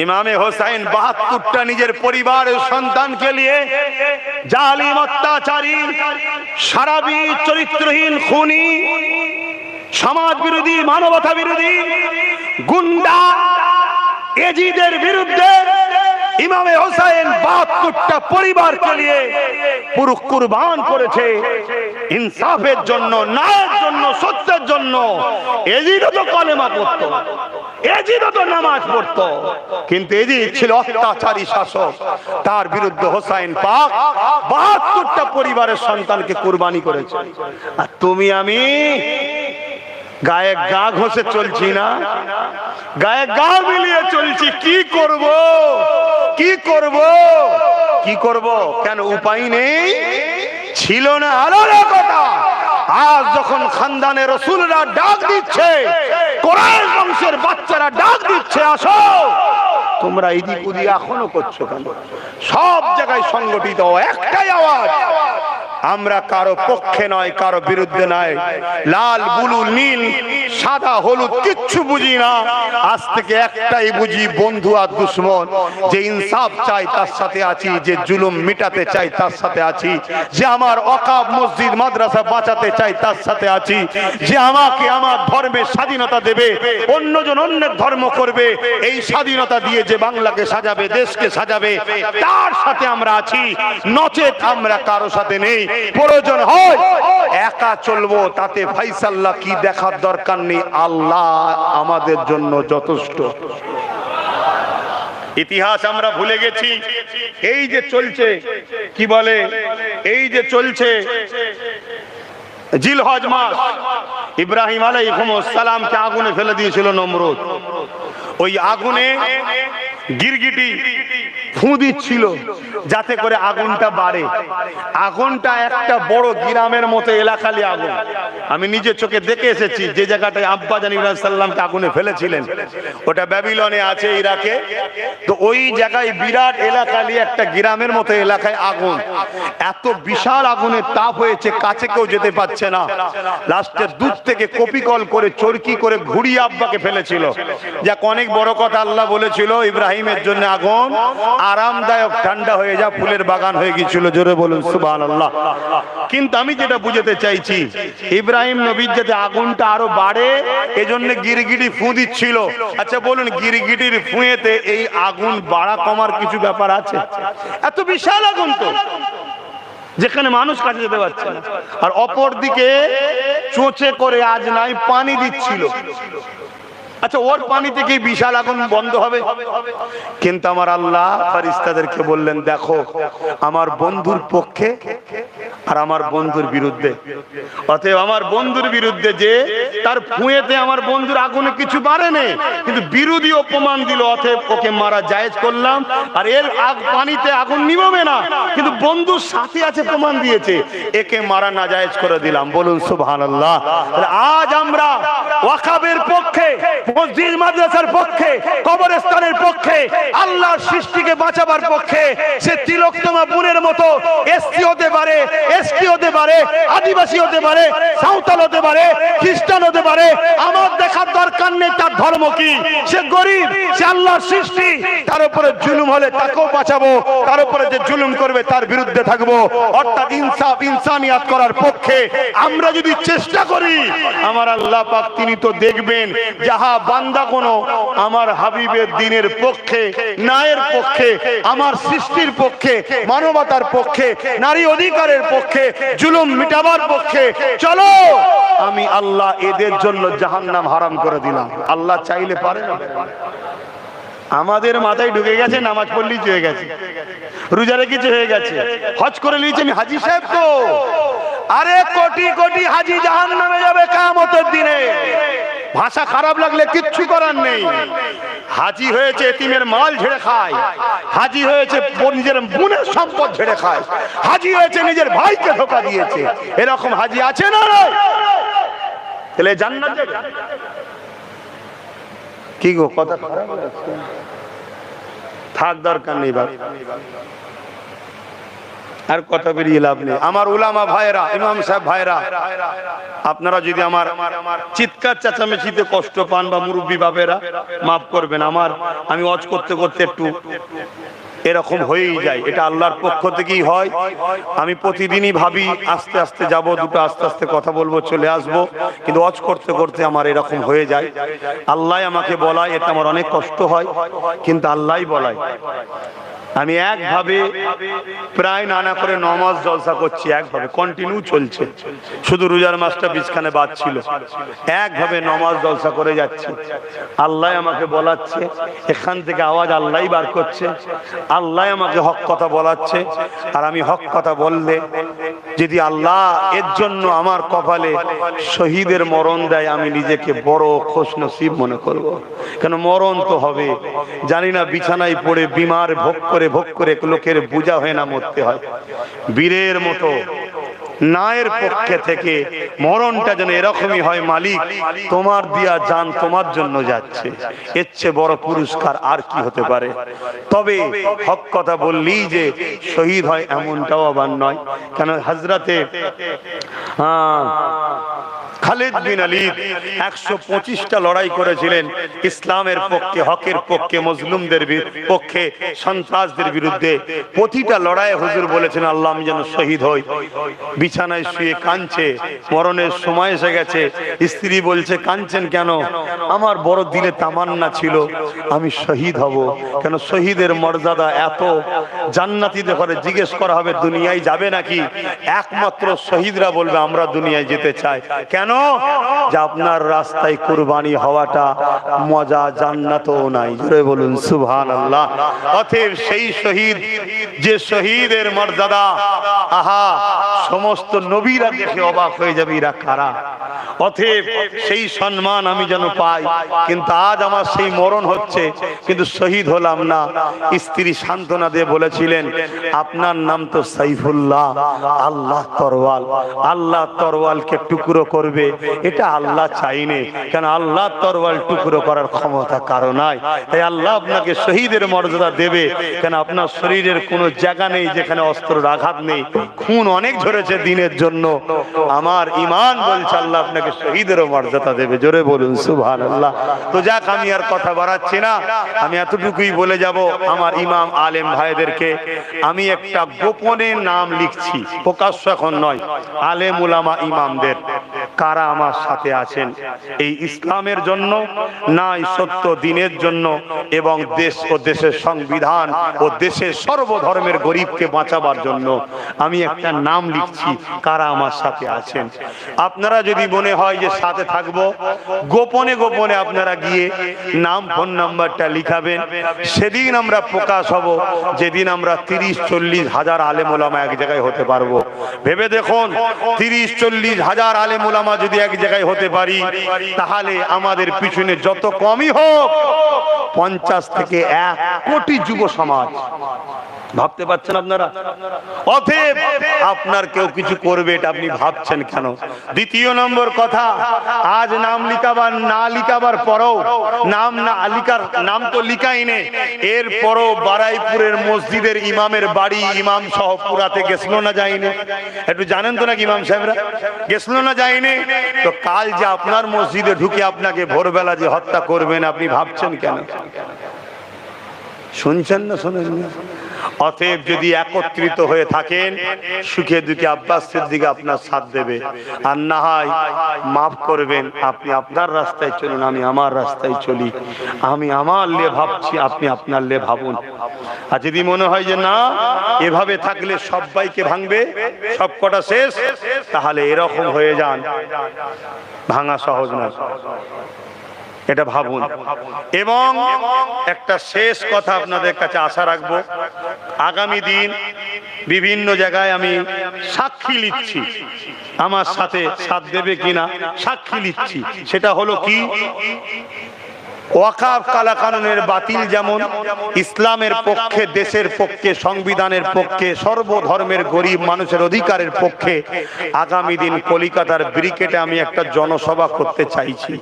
ইমামে হোসেন ৭২টা নিজের পরিবারের সন্তানকে নিয়ে জালিম অত্যাচারী সারাবি চরিত্রহীন খুনি সমাজ বিরোধী মানবতা বিরোধী গুন্ডা এজিদের বিরুদ্ধে ইমামে হোসেন ৭২টা পরিবারকে নিয়ে পুরো কুরবান করেছে ইনসাফের জন্য, ন্যায়ের জন্য, সত্যের জন্য। এজিদও তো কলেমা পড়তো, এজিদও তো নামাজ পড়তো, কিন্তু এজিদ ছিল অত্যাচারী শাসক, তার বিরুদ্ধে হোসেন পাক ৭২টা পরিবারের সন্তানকে কুরবানি করেছে। আর তুমি আমি গায়ে গা ঘষে চলছি না, গায়ে গা মিলিয়ে চলছি। কি করব, কি করব, কি করব? কেন উপায় নেই? ছিল না আলাদা কথা। আজ যখন খানদানে রাসূলরা ডাক দিচ্ছে, কোরআন বংশের বাচ্চারা ডাক দিচ্ছে, আসো, তোমরা এদিক ওদিক এখনো করছো কেন? সব জায়গায় সংগঠিত একটাই আওয়াজ, আমরা কারো পক্ষে নয়, কারো বিরুদ্ধে নয়, লাল বুলু নীল সাদা হলুদ কিচ্ছু বুঝি না। আজ থেকে একটাই বুঝি, বন্ধু আর দুশ্মন। যে ইনসাফ চাই তার সাথে আছি, যে জুলুম মিটাতে চাই তার সাথে আছি, যে আমার ওয়াকফ মসজিদ মাদ্রাসা বাঁচাতে চাই তার সাথে আছি, যে আমাকে আমার ধর্মের স্বাধীনতা দেবে, অন্যজন অন্যের ধর্ম করবে, এই স্বাধীনতা দিয়ে যে বাংলাকে সাজাবে, দেশকে সাজাবে, তার সাথে আমরা আছি। নচেত আমরা কারো সাথে নেই। প্রয়োজন হয় একা চলবো, তাতে ফাইসাল্লাহ কি দেখার দরকার নেই, আল্লাহ আমাদের জন্য যথেষ্ট। ইতিহাস আমরা ভুলে গেছি। এই যে চলছে, কি বলে, এই যে চলছে জিলহজ মাস, ইব্রাহিম আলাইহিস সালামকে আগুনে ফেলে দিয়েছিল নমরুদ। ওই আগুনে গিরগিটি ফু দিচ্ছিল যাতে করে আগুনটা বাড়ে। আগুনটা একটা বড় গ্রামের মতো এলাকালি আগুন। আমি নিজে চোখে দেখে এসেছি যে জায়গাটায় আব্বা জান ইব্রাহিম সাল্লামকে আগুনে ফেলেছিলেন, ওটা ব্যাবিলনে আছে, ইরাকে। তো ওই জায়গায় বিরাট এলাকালি একটা গ্রামের মতো এলাকায় আগুন, এত বিশাল আগুনের তাপ হয়েছে, কাছে কেউ যেতে পারছে না। লাস্টে দূর থেকে কপিকল করে চরকি করে ঘুরিয়ে আব্বাকে ফেলেছিল। যাক, অনেক বড় কথা আল্লাহ বলেছিল ইব্রাহিমের জন্য আগুন আরামদায়ক ঠান্ডা হয়ে যা, ফুলের বাগান হয়ে গিয়েছিল। জোরে বলুন সুবহানাল্লাহ। কিন্তু আমি যেটা বুঝাতে চাইছি, ইব্রাহিম নবীর যাতে আগুনটা আরো বাড়ে এজন্য গিরগিটি ফু দিচ্ছিল। আচ্ছা বলুন, গিরগিটির ফুঁয়েতে এই আগুন বাড়া কমার কিছু ব্যাপার আছে? এত বিশাল আগুন তো, যেখানে মানুষ কাছে যেতে পারছে না। আর অপর দিকে চোঁচে করে আজ নাই পানি দিচ্ছিল। আচ্ছা, ওর পানি থেকে বিশাল আগুন বন্ধ হবে? কিন্তু আমার আল্লাহ ফেরেশতাদেরকে বললেন, দেখো আমার বন্ধুর পক্ষে আর আমার বন্ধুর বিরুদ্ধে। অতএব আমার বন্ধুর বিরুদ্ধে যে, তার ফুঁয়েতে আমার বন্ধুর আগুনে কিছু বাড়ে নেই, কিন্তু বিরোধী অপমান দিল, অতএব ওকে মারা জায়েজ করলাম। আর এর পানিতে আগুন নিভাবে না, কিন্তু বন্ধুর সাথে আছে প্রমাণ দিয়েছে, একে মারা না জায়েজ করে দিলাম। বলুন সুবহানাল্লাহ। আজ আমরা ওয়াকফের পক্ষে, মসজিদ মাদ্রাসার পক্ষে, কবরস্থানের পক্ষে, আল্লাহর সৃষ্টিকে বাঁচাবার পক্ষে। সে তিলোত্তমা বোনের মতো এসপি হতে পারে, এসপি হতে পারে, পারে, আদিবাসী হতে পারে, সাঁওতাল হতে পারে, খ্রিস্টান হতে পারে, আমার দেখার দরকার নেই তার ধর্ম কি। সে গরিব, সে আল্লাহর সৃষ্টি, তার উপরে জুলুম হলে তাকেও বাঁচাবো, তার উপরে যে জুলুম করবে তার বিরুদ্ধে থাকবো। অর্থাৎ ইনসাফ ইনসানিয়াত করার পক্ষে আমরা যদি চেষ্টা করি, আমার আল্লাহ পাক তিনি তো দেখবেন যাহা বান্দা কোনো আমার হাবিবের দ্বীনের পক্ষে, ন্যায়ের পক্ষে, আমার সৃষ্টির পক্ষে, মানবতার পক্ষে, নারী অধিকারের পক্ষে, জুলুম মিটাবার পক্ষে, চলো আমি আল্লাহ এদের জন্য জাহান্নাম হারাম করে দিলাম। আল্লাহ চাইলে পারে না? আমাদের মাথায় ঢুকে গেছে নামাজ পড়লেই হয়ে গেছে, রোজা রেখেছে হয়ে গেছে, হজ করে নিয়েছে আমি হাজী সাহেব তো। আরে কোটি কোটি হাজী জাহান্নামে যাবে কিয়ামতের দিনে। ভাষা খারাপ লাগলে কিচ্ছু করার নেই। হাজী হয়েছে এতিমের মাল ঝেড়ে খায়, হাজী হয়েছে নিজের বোনের সম্পদ ঝেড়ে খায়, হাজী হয়েছে নিজের ভাইকে ধোঁকা দিয়েছে। এরকম হাজী আছে না? তাহলে জান্নাত যাবে কি গো? কথা খারাপ লাগছে, থাক দরকার নেই বাবা, আর কথা বেরিয়ে লাভ নেই। আমার উলামা ভাইরা, ইমাম সাহেব ভাইরা, আপনারা যদি আমার চিৎকার চেঁচামেচিতে কষ্ট পান বা মুরব্বী বাবেরা মাফ করবেন। আমি ওয়াজ করতে করতে একটু এরকম হয়েই যায়, এটা আল্লাহর পক্ষ থেকেই হয়। আমি প্রতিদিনই ভাবি আস্তে আস্তে যাব, দুটো আস্তে আস্তে কথা বলবো, চলে আসবো, কিন্তু ওয়াজ করতে করতে আমার এরকম হয়ে যায়। আল্লাহ আমাকে বলায়, এটা আমার অনেক কষ্ট হয়, কিন্তু আল্লাহই বলায়। আমি একভাবে প্রায় নানা করে নমাজ জলসা করছি, একভাবে কন্টিনিউ চলছে, শুধু রোজার মাসটা বিছখানে বাদ ছিল, একভাবে নমাজ জলসা করে যাচ্ছে। আল্লাহ আমাকে বলাচ্ছে, এখান থেকে আওয়াজ আল্লাহই বার করছে, আল্লাহ আমাকে হক কথা বলাচ্ছে। আর আমি হক কথা বললে যদি আল্লাহ এর জন্য আমার কপালে শহীদের মরণ দেয়, আমি নিজেকে বড় খুশনসিব মনে করব। কেন মরণ তো হবে, জানি না বিছানায় পড়ে বিমার ভোগ করে লোকের বোঝা হয় না, মরতে হয় বীরের মতো। নায়ের পক্ষে থেকে মরণটা যেন এরকমই হয়, মালিক তোমার দিয়া জান তোমার জন্য যাচ্ছে, এর চেয়ে বড় পুরস্কার আর কি হতে পারে। তবে হক কথা বললেই যে শহীদ হয় এমনটাও আবার নয়। কেন হযরতে খালিদ বিন ওয়ালিদ 125টা লড়াই করেছিলেন ইসলামের পক্ষে, হকের পক্ষে, মজলুমদের পক্ষে, সন্ত্রাসদের বিরুদ্ধে। প্রতিটা লড়াইয়ে হুজুর বলেছেন আল্লাহ আমি যেন শহীদ হই। বিছানায় শুয়ে কাঁদছে, মরণের সময় এসে গেছে। স্ত্রী বলছে কাঁদছেন কেন? আমার বড় দিলে তামান্না ছিল আমি শহীদ হব। কেন শহীদের মর্যাদা এত, জান্নাতীদের ঘরে জিজ্ঞেস করা হবে দুনিয়ায় যাবে নাকি, একমাত্র শহীদরা বলবে আমরা দুনিয়ায় যেতে চাই। কেন? যে আপনার রাস্তায় কুরবানি হওয়াটা মজা জান্নাতও নাই। জোরে বলুন সুবহানাল্লাহ। অতএব সেই শহীদ, যে শহীদের মর্যাদা, আহা সমস্ত নবীরা দেখে অবাক হয়ে যাবে এরা কারা। অতএব সেই সম্মান আমি যেন পাই, কিন্তু আজ আমার সেই মরণ হচ্ছে কিন্তু শহীদ হলাম না। স্ত্রী সান্ত্বনা দিয়ে বলেছিলেন আপনার নাম তো সাইফুল্লাহ, আল্লাহ তরওয়াল, আল্লাহ তরওয়ালকে টুকরো করবে এটা আল্লাহ চাইনে। কেন আল্লাহ তরওয়াল টুকরো করার ক্ষমতা কারো নাই, তাই আল্লাহ আপনাকে শহীদের মর্যাদা দেবে। কেন আপনার শরীরের কোনো জায়গা নেই যেখানে অস্ত্রের আঘাত নেই, খুন অনেক ঝরেছে দিনের জন্য। আমার ঈমান বলছে আল্লাহ আপনাকে শহীদেরও মর্যাদা দেবে। জোরে বলুন সুবহানাল্লাহ। তো যাক আমি আর কথা বাড়াচ্ছি না, আমি এতটুকুই বলে যাব আমার ইমাম আলেম ভাইদেরকে আমি একটা গোপনে নাম লিখছি, প্রকাশ্য এখন নয়। আলেম উলামা ইমামদের কারা আমার সাথে আছেন এই ইসলামের জন্য, নাই সত্য দিনের জন্য, এবং দেশ ও দেশের সংবিধান ও দেশের সর্বধর্মের গরিবকে বাঁচাবার জন্য আমি একটা নাম লিখছি, কারা আমার সাথে আছেন। আপনারা যদি মনে হয় যে সাথে থাকবো, গোপনে গোপনে আপনারা গিয়ে নাম ফোন নাম্বারটা লিখাবেন। সেদিন আমরা প্রকাশ হব যেদিন আমরা 30-40 হাজার আলেম ওলামা এক জায়গায় হতে পারবো। ভেবে দেখুন 30-40 হাজার আলেম ওলামা যদি এক জায়গায় হতে পারি, তাহলে আমাদের পিছনে যত কমই হোক 50 থেকে 1 কোটি যুব সমাজ ভাবতে পারছেন আপনারা? অতএব আপনার কেউ কিছু করবে এটা আপনি ভাবছেন কেন? দ্বিতীয় নম্বর কথা, আজ নাম লিখাবার না লিখাবার পরও নাম তো লিখাই নেই, এর পরও বারাইপুরের মসজিদের ইমামের বাড়ি ইমাম সহ পুরাতে গেছিল না যায়নি? একটু জানেন তো নাকি ইমাম সাহেবরা গেছিল না যায়নি? তো কাল যে আপনার মসজিদে ঢুকে আপনাকে ভোরবেলা যে হত্যা করবেন আপনি ভাবছেন কেন? শুনছেন না শোনেন না? অতএব যদি একত্রিত হয়ে থাকেন সুখে দুঃখে আব্বাস সিদ্দিক আপনার সাথ দেবে, আর না হয় মাফ করবেন, আপনি আপনার রাস্তায় চলুন, আমি আমার রাস্তায় চলি। আমি আমার লে ভাবছি, আপনি আপনার লে ভাবুন। আর যদি মনে হয় যে না এভাবে থাকলে সবাইকে ভাঙবে, সব কটা শেষ, তাহলে এরকম হয়ে যান, ভাঙা সহজ নয়, এটা ভাবুন। এবং একটা শেষ কথা আপনাদের কাছে আশা রাখবো, আগামী দিন বিভিন্ন জায়গায় আমি সাক্ষী লিখছি, আমার সাথে সাথ দেবে কিনা সাক্ষী লিখছি। সেটা হলো কি, ওয়াকাফ কালা কানুনের বাতিল যেমন ইসলামের পক্ষে, দেশের পক্ষে, সংবিধানের পক্ষে, সর্বধর্মের গরিব মানুষের অধিকারের পক্ষে, আগামী দিন কলিকাতার ব্রিকেটে আমি একটা জনসভা করতে চাইছি।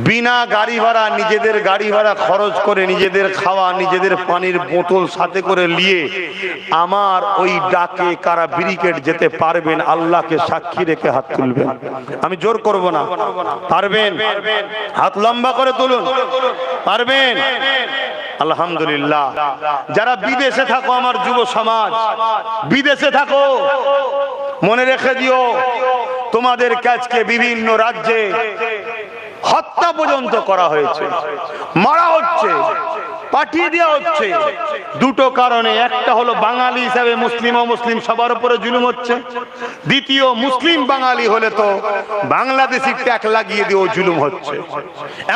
বিনা গাড়ি ভাড়া, নিজেদের গাড়ি ভাড়া খরচ করে, নিজেদের খাওয়া, নিজেদের পানির বোতল সাথে করে নিয়ে আমার ওই ডাকে কারা ব্রিকেট যেতে পারবেন আল্লাহকে সাক্ষী রেখে হাত তুলবেন। আমি জোর করব না, পারবেন? হাত লম্বা করে তুলুন, পারবেন? আলহামদুলিল্লাহ। যারা বিদেশে থাকো আমার যুব সমাজ, বিদেশে থাকো, মনে রেখে দিও তোমাদের কাজকে বিভিন্ন রাজ্যে হত্যা পর্যন্ত করা হয়েছে, মারা হচ্ছে, পাঠিয়ে দেওয়া হচ্ছে। দুটো কারণে, একটা হলো বাঙালি হিসাবে মুসলিম ও মুসলিম সবার উপরে জুলুম হচ্ছে, দ্বিতীয় মুসলিম বাঙালি হলে তো বাংলাদেশি ট্যাগ লাগিয়ে দিয়েও জুলুম হচ্ছে,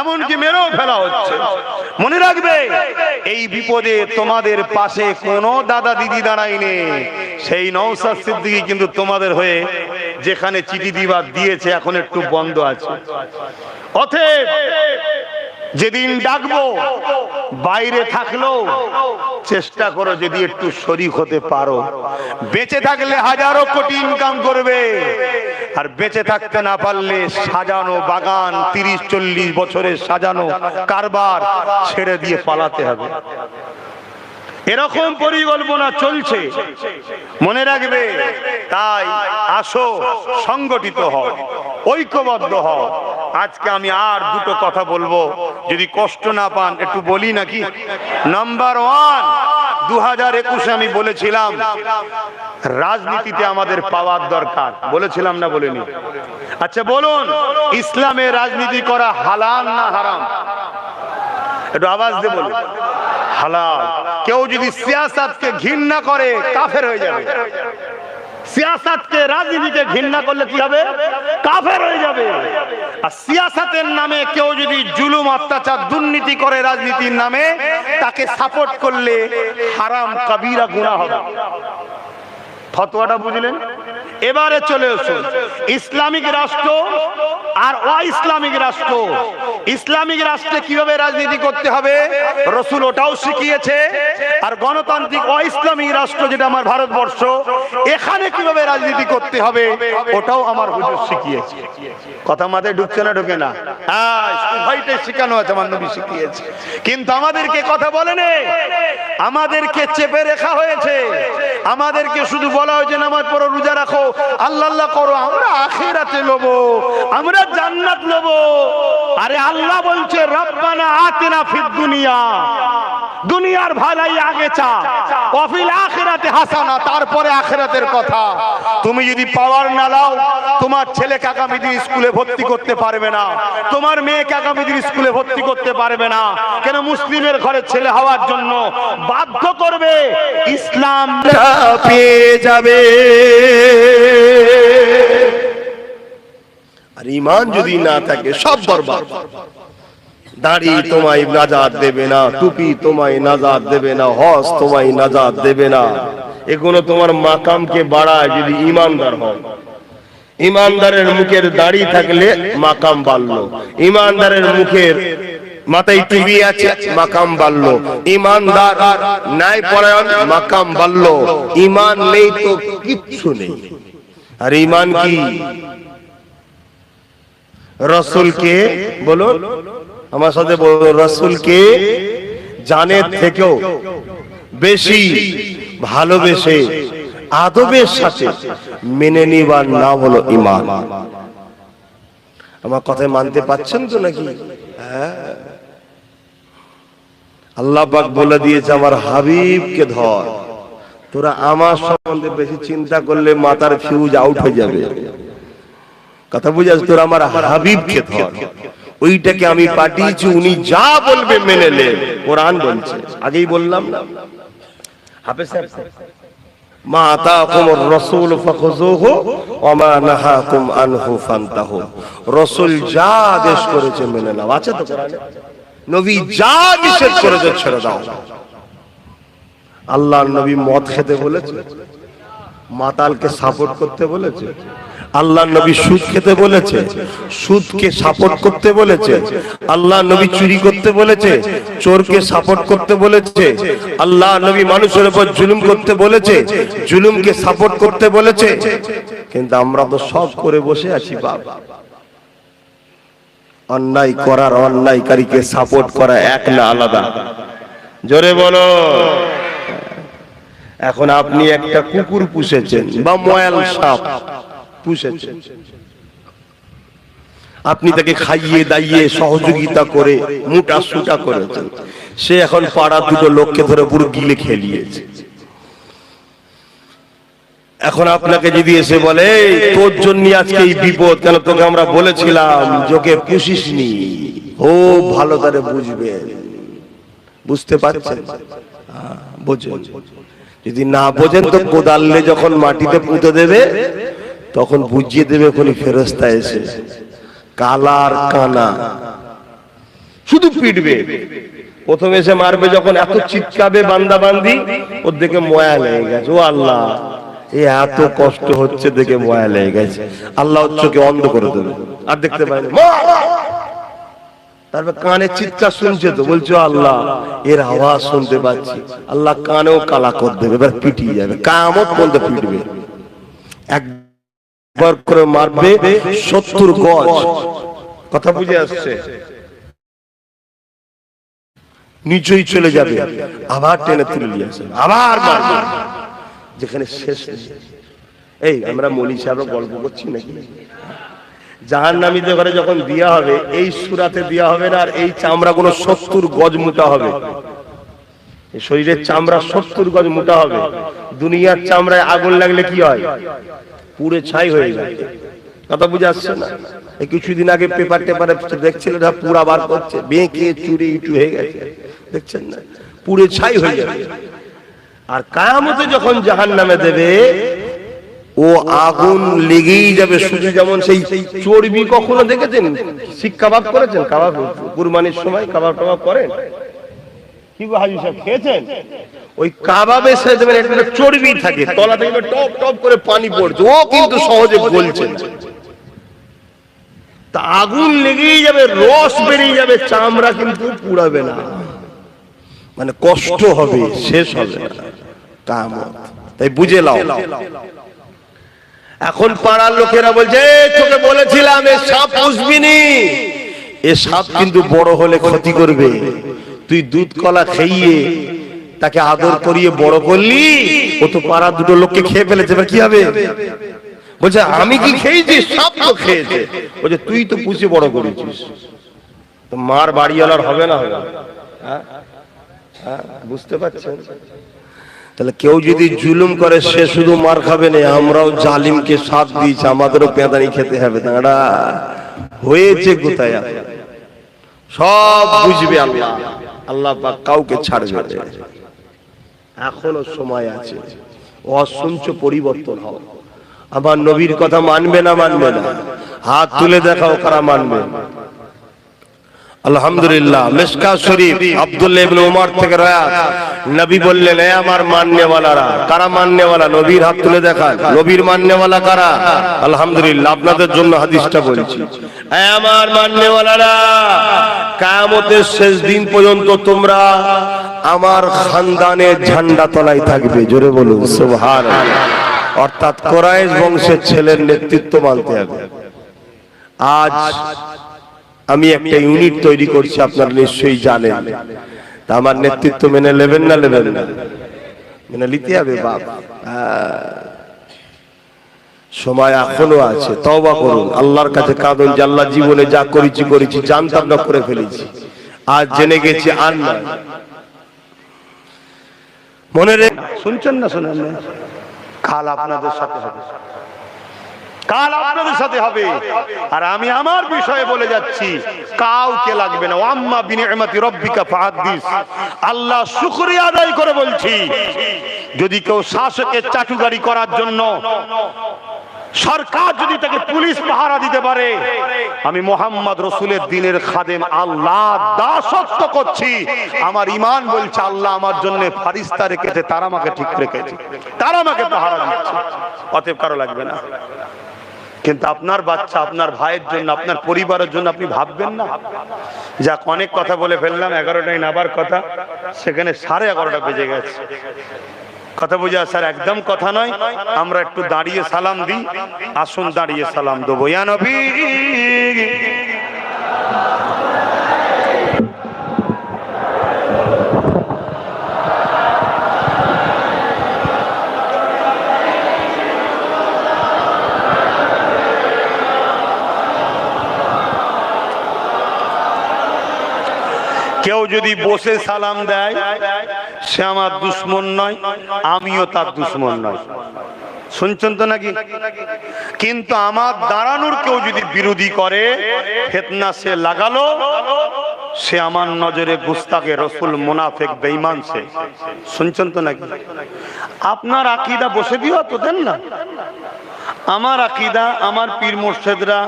এমনকি মেরেও ফেলা হচ্ছে। মনে রাখবে এই বিপদে তোমাদের পাশে কোনো দাদা দিদি দাঁড়ায়নি, সেই নওশাদ সিদ্দিকী কিন্তু তোমাদের হয়ে যেখানে চিঠি দিবার দিয়েছে এখন একটু বন্ধ আছে। অতএব যেদিন ডাকবো বাইরে থাকলেও চেষ্টা করো যদি একটু শরীক হতে পারো। বেঁচে থাকলে হাজারো কোটি ইনকাম করবে, আর বেঁচে থাকতে না পারলে সাজানো বাগান, 30-40 বছরের সাজানো কারবার ছেড়ে দিয়ে পালাতে হবে। এরকম পরিকল্পনা চলছে, মনে রাখবে। তাই আসো, সংগঠিত হও, ঐক্যবদ্ধ হও। আজকে আমি আর দুটো কথা বলবো, যদি কষ্ট না পান একটু বলি নাকি। নাম্বার 1, 2021 আমি বলেছিলাম রাজনীতিতে আমাদের পাওয়ার দরকার, বলেছিলাম না বলিনি? আচ্ছা বলুন, ইসলামে রাজনীতি করা হালাল না হারাম? একটু আওয়াজ দিয়ে বলুন। হালাল। কেউ যদি সিয়াসাতকে ঘৃণা করে কাফের হয়ে যাবে। সিয়াসাতকে, রাজনীতিকে ঘৃণা করলে কি হবে? কাফের হয়ে যাবে। আর সিয়াসাতের নামে কেউ যদি জুলুম, অত্যাচার, দুর্নীতি করে রাজনীতির নামে, তাকে সাপোর্ট করলে হারাম কবিরা গুনাহ হবে। ফতোয়াটা বুঝলেন? এবারে চলে আসুন ইসলামিক রাষ্ট্র আর অ-ইসলামিক রাষ্ট্র। ইসলামিক রাষ্ট্রে কিভাবে রাজনীতি করতে হবে রাসূল ওটাও শিখিয়েছে, আর গণতান্ত্রিক অ-ইসলামিক রাষ্ট্র যেটা আমার ভারতবর্ষ, এখানে কিভাবে রাজনীতি করতে হবে ওটাও আমার হুজুর শিখিয়েছে। কথা মাথায় ঢুকছে না? ঢোকে না? হ্যাঁ, উভয়টাই শেখানো আছে, আমার নবী শিখিয়েছে। কিন্তু আমাদেরকে কথা বলেনি, আমাদেরকে চেপে রাখা হয়েছে। আমাদেরকে শুধু বলা হয়েছে নামাজ পড়ো, রোজা রাখো, আল্লাহ আল্লাহ করো, আমরা আখিরাতে লবো, আমরা জান্নাত লবো। আরে আল্লাহ বলছে রব্বানা আতিনা ফিদ দুনিয়া, দুনিয়ার ভালাই আগে চা, ওয়াফিল আখিরাতে হাসানা, তারপরে আখিরাতের কথা। তুমি যদি পাওয়ার না লাও, তোমার ছেলেকে আগামী দিন স্কুলে ভর্তি করতে পারবে না, তোমার মেয়েকে আগামী দিন স্কুলে ভর্তি করতে পারবে না। কেন? মুসলিমের ঘরে ছেলে হওয়ার জন্য বাধ্য করবে ইসলাম পেয়ে যাবে। আর ঈমান যদি না থাকে সব বরবাদ। দাড়ি তোমায় নাজাত দেবে না, টুপি তোমায় নাজাত দেবে না, হজ তোমায় নাজাত দেবে না। এগুলো তোমার মাকামকে বাড়ায় যদি ঈমানদার হও। ঈমানদারের মুখের দাড়ি থাকলে মাকাম বাড়লো, ঈমানদারের মুখের মাথায় টুপি আছে, মাকাম বাড়লো। ইমানদার, ন্যায় পরায়ণ, মাকাম বাড়লো। ইমান নেই তো কিচ্ছু নেই। আর ইমান কি? রাসূলকে বলো, আমার সাথে বলো, রাসূলকে জানের থেকেও বেশি ভালোবেসে আদবের সাথে মেনে নিবার নাম হলো ঈমান। আমার কথা মানতে পারছেন তো নাকি? হ্যাঁ, আল্লাহ পাক বলে দিয়েছে আমার হাবিবকে ধর। তোরা আমার সম্বন্ধে বেশি চিন্তা করলে মাথার ফিউজ আউট হয়ে যাবে। কথা বুঝাস? তোরা আমার হাবিবকে ধর, ওইটাকে আমি পাঠিয়েছি, উনি যা বলবে মেনে নে। কোরআন বলছে, আগেই বললাম না? হাফেজ সাহেব, মা আতাকুমুর রাসূল ফাখুযুহু ওয়া মা নাহাকুম আনহু ফান্তাহু। রাসূল যা আদেশ করেছে মেনে নাও, আছে তো কোরআনে? নবী যা নিষেধ করেছে ছেড়ে দাও। আল্লাহর নবী মদ খেতে বলেছে, মাতালকে সাপোর্ট করতে বলেছে। আল্লাহর নবী সুদ খেতে বলেছে, সুদকে সাপোর্ট করতে বলেছে। আল্লাহর নবী চুরি করতে বলেছে, চোরকে সাপোর্ট করতে বলেছে। আল্লাহর নবী মানুষের উপর জুলুম করতে বলেছে, জুলুমকে সাপোর্ট করতে বলেছে। কিন্তু আমরা তো সব করে বসে আছি বাবা। অন্যায় করার অন্যায়কারীকে সাপোর্ট করা এক না আলাদা? জোরে বলো। এখন আপনি একটা কুকুর পুষেছেন বা ময়াল সাপ পুষেছেন, আপনি তাকে খাইয়ে দাইয়ে সহযোগিতা করে মোটা সুটা করেছেন। সে এখন পাড়া দুটো লোককে ধরে পুরো গিলে খেলিয়েছে। এখন আপনাকে যদি এসে বলে তোর জন্য আজকে এই বিপদ, কেন তোকে আমরা বলেছিলাম যোকে পুষিসনি, ও ভালো করে বুঝবেন। বুঝতে পারছেন? বোঝেন। যদি না বোঝেন তো কোদালে যখন মাটিতে পুঁতে দেবে তখন বুঝিয়ে দেবে কোন ফেরেশতা এসে, কালার কানা শুধু পিটবে। প্রথমে এসে মারবে, যখন এত চিৎকাবে বান্দা বান্দি, ওর দেখে ময়া লেগে গেছে। ও আল্লাহ, এ এত কষ্ট হচ্ছে দেখে ময়া লেগে গেছে। আল্লাহ চোখে অন্ধ করে দেবে, আর দেখতে পায় না। তারপর কানে চিৎকার শুনছে তো, বলছো আল্লাহ এর আওয়াজ শুনতে পাচ্ছি। আল্লাহ কানেও কালা করে দেবে, এবার পিটিয়ে যাবে, কিয়ামত পর্যন্ত পিটবে। একবার করে মারবে 70 গজ। কথা বুঝে আসছে? নিচেই চলে যাবে, আবার টেনে তুলে নিয়ে আসবে, আবার মারবে, যেখানে শেষ নেই। এই আমরা মৌলী সাহেব গল্প করছি নাকি? জাহান্নামীদের ঘরে যখন দেয়া হবে, এই সূরাতে দেয়া হবে না, আর এই চামড়া গুলো 70 গজ মোটা হবে। শরীরের চামড়া 70 গজ মোটা হবে। দুনিয়ার চামড়ায় আগুন লাগলে কি হয়? পুড়ে ছাই হয়ে যায়। কথা বুঝে আসছে না? এই কিছুদিন আগে পেপার টেপারে দেখছিলেন, পুরা বার করছে, বেঁকে চুরি ইটু হয়ে গেছে, দেখছেন না? পুড়ে ছাই হয়ে যাবে। আর কিয়ামতে যখন জাহান্নামে দেবে, ও আগুন লেগেই যাবে। শুধু যেমন সেই চর্বি, কখনো দেখেছেন শিক কাবাব করেছেন? কাবাব কুরবানির সময় কাবাব টাবাব করেন কি গো হাজী সাহেব, খেয়েছেন? ওই কাবাবে সে দেবেন একটা চর্বি থাকে, তলা থেকে টপ টপ করে পানি পড়ছে, ও কিন্তু সহজে গলছে না। তা আগুন লেগেই যাবে, রস বেরিয়ে যাবে, চামড়া কিন্তু পুড়াবে না। মানে কষ্ট হবে, শেষ হবে না কিয়ামত। তাই বুঝে নাও। এখন পাড়ার লোকেরা বলছে, তোকে বলেছিলাম এ সাপ পুষবি নি, এ সাপ কিন্তু বড় হলে ক্ষতি করবে। তুই দুধ কলা খাইয়ে তাকে আদর করিয়ে বড় করলি, ও তো পাড়ার দুটো লোককে খেয়ে ফেলেছে, এবার কি হবে? বলছে আমি কি খেয়েছি? সাপ তো খেয়েছে। বলছে তুই তো পুষে বড় করেছিস। তো মার বাড়িওয়ালার হবে না? হবে? হ্যাঁ, বুঝতে পারছেন? তাহলে কেউ যদি জুলুম করে সে শুধু মার খাবে না, আমরাও জালিমকে সাথ দিয়েছি, আমাদেরও পেঁদানি খেতে হবে। তাঁরা হয়েছে কোথায়? সব বুঝবে আল্লাহ। আল্লাহ পাক কাউকে ছাড়বে না। এখনো সময় আছে, অসংচ পরিবর্তন হবে। আমার নবীর কথা মানবে না? মানবে না? হাত তুলে দেখাও কারা মানবে। আলহামদুলিল্লাহ। মিশকাত শরীফ আব্দুল্লাহ ইবনে উমর থেকে রয়াত, নবী বললেন, হে আমার মাননেওয়ালারা। কারা মাননেওয়ালা? নবীর হাত তুলে দেখান। নবীর মাননেওয়ালা কারা? আলহামদুলিল্লাহ, আপনাদের জন্য হাদিসটা বলছি। হে আমার মাননেওয়ালারা, কিয়ামতের শেষ দিন পর্যন্ত তোমরা আমার খানদানের ঝান্ডা তলায় থাকবে। জোরে বলুন সুবহানাল্লাহ। অর্থাৎ কুরাইশ বংশের ছেলের নেতৃত্ব মানতে হবে। আজ আমি একটা ইউনিট তৈরি করছি, আপনারা নিশ্চয়ই জানেন। তা আমার নেতৃত্ব মেনে নেবেন না নেবেন না? মেনে নিতে হবে বাপ। সময় এখনো আছে, তওবা করুন, আল্লাহর কাছে কাঁদুন যে আল্লাহ জীবনে যা করেছি জানতাম না, করে ফেলেছি, আজ জেনে গেছি আর না। মনে রেখে শুনছেন না? শোনেন না? কাল আপনাদের সাথে হবে, কাল আপনাদের সাথে হবে। আর আমি আমার বিষয়ে বলে যাচ্ছি, কাউকে লাগবে না। আম্মা বিনিআমাতি রাব্বিকা ফাহাদ্দিস। আল্লাহ শুকরিয়া আদায় করে বলছি, যদি কেউ শাসকের চাটুকারি করার জন্য সরকার যদি তাকে পুলিশ পাহারা দিতে পারে, আমি মুহাম্মদ রাসূলের দ্বীনের খাদেম আল্লাহ দাসত্ব করছি, আমার ঈমান বলছে আল্লাহ আমার জন্য ফেরেশতা রেখেছে, তারা আমাকে ঠিক রেখেছে, তারা আমাকে পাহারা দিচ্ছে। অতএব কারো লাগবে না। কিন্তু আপনার বাচ্চা, আপনার ভাইয়ের জন্য, আপনার পরিবারের জন্য আপনি ভাববেন না? যাক, অনেক কথা বলে ফেললাম। 11টায় নাবার কথা, সেখানে 11:30 বেজে গেছে। কথা বুঝা স্যার? একদম কথা নয়। আমরা একটু দাঁড়িয়ে সালাম দিই। আসুন দাঁড়িয়ে সালাম দেবো। ইয়া নবী, কেউ যদি বসে সালাম দেয়, সে আমার দুশ্মন নয়, আমিও তার দুশ্মন নয়। শুনছেন তো নাকি? কিন্তু আমার দাঁড়ানোর কেউ যদি বিরোধী করে, ফিতনা সে লাগালো, সে আমার নজরে গুস্তাখে রাসূল, মুনাফিক, বেঈমান সে। শুনছেন তো নাকি? আপনার আকীদা বসে দিও তো দেন না। আমার আকীদা, আমার পীর মুর্শিদরা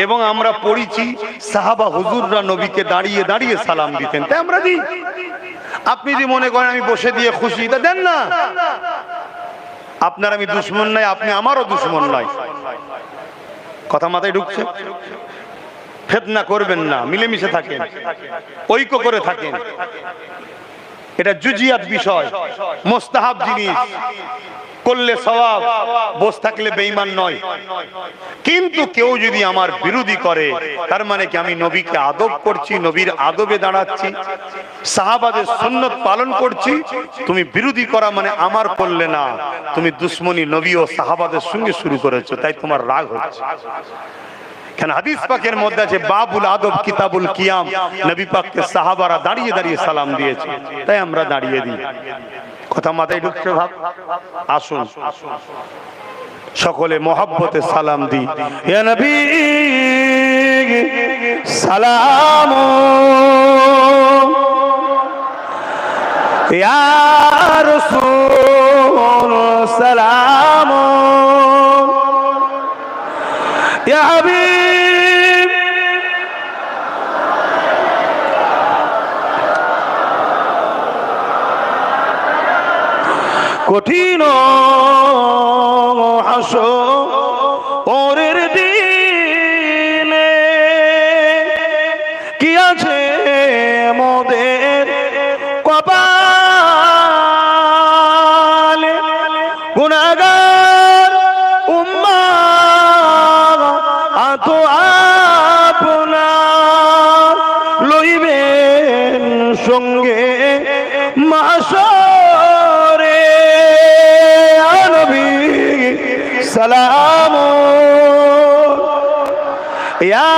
এবং আমরা পড়েছি সাহাবা হুজুররা নবীকে দাঁড়িয়ে দাঁড়িয়ে সালাম দিতেন, তাই আমরা দিই। আপনি যদি মনে করেন আমি বসে দিয়ে খুশি, তা দেন না। আপনার আমি দুশ্মন নাই, আপনি আমারও দুশ্মন নয়। কথা মাথায় ঢুকছে? ফিতনা করবেন না, মিলেমিশে থাকেন, ঐক্য করে থাকেন। এটা জুজিয়াত বিষয়, মুস্তাহাব জিনিস, করলে সওয়াব, বস থাকলে বেঈমান নয়। কিন্তু কেউ যদি আমার বিরোধী করে, তার মানে কি আমি নবীকে আদব করছি, নবীর আদবে দাঁড়াচ্ছি, সাহাবাদের সুন্নত পালন করছি। তুমি বিরোধী করা মানে আমার করলে না, তুমি দুশ্মনী নবী ও সাহাবাদের সঙ্গে শুরু করেছো, তাই তোমার রাগ হচ্ছে। কেন হাদিস পাকের মধ্যে আছে বাবুল আদব কিতাবুল কিয়াম, নবী পাককে সাহাবারা দাঁড়িয়ে দাঁড়িয়ে সালাম দিয়েছে, তাই আমরা দাঁড়িয়ে দিই। কথা মাথায় ঢুকছে ভাব? আসুন সকলে মহব্বতে সালাম দিই। ইয়া নবী সালাম, ইয়া রাসূল সালাম, ইয়া হাবিব কঠিন হাসরের দিনে কি আছে মোদের কপালে, গুনাহগার উম্মাহ আতো আপনার লইবেন সঙ্গে মাশরে। সালাম ইয়া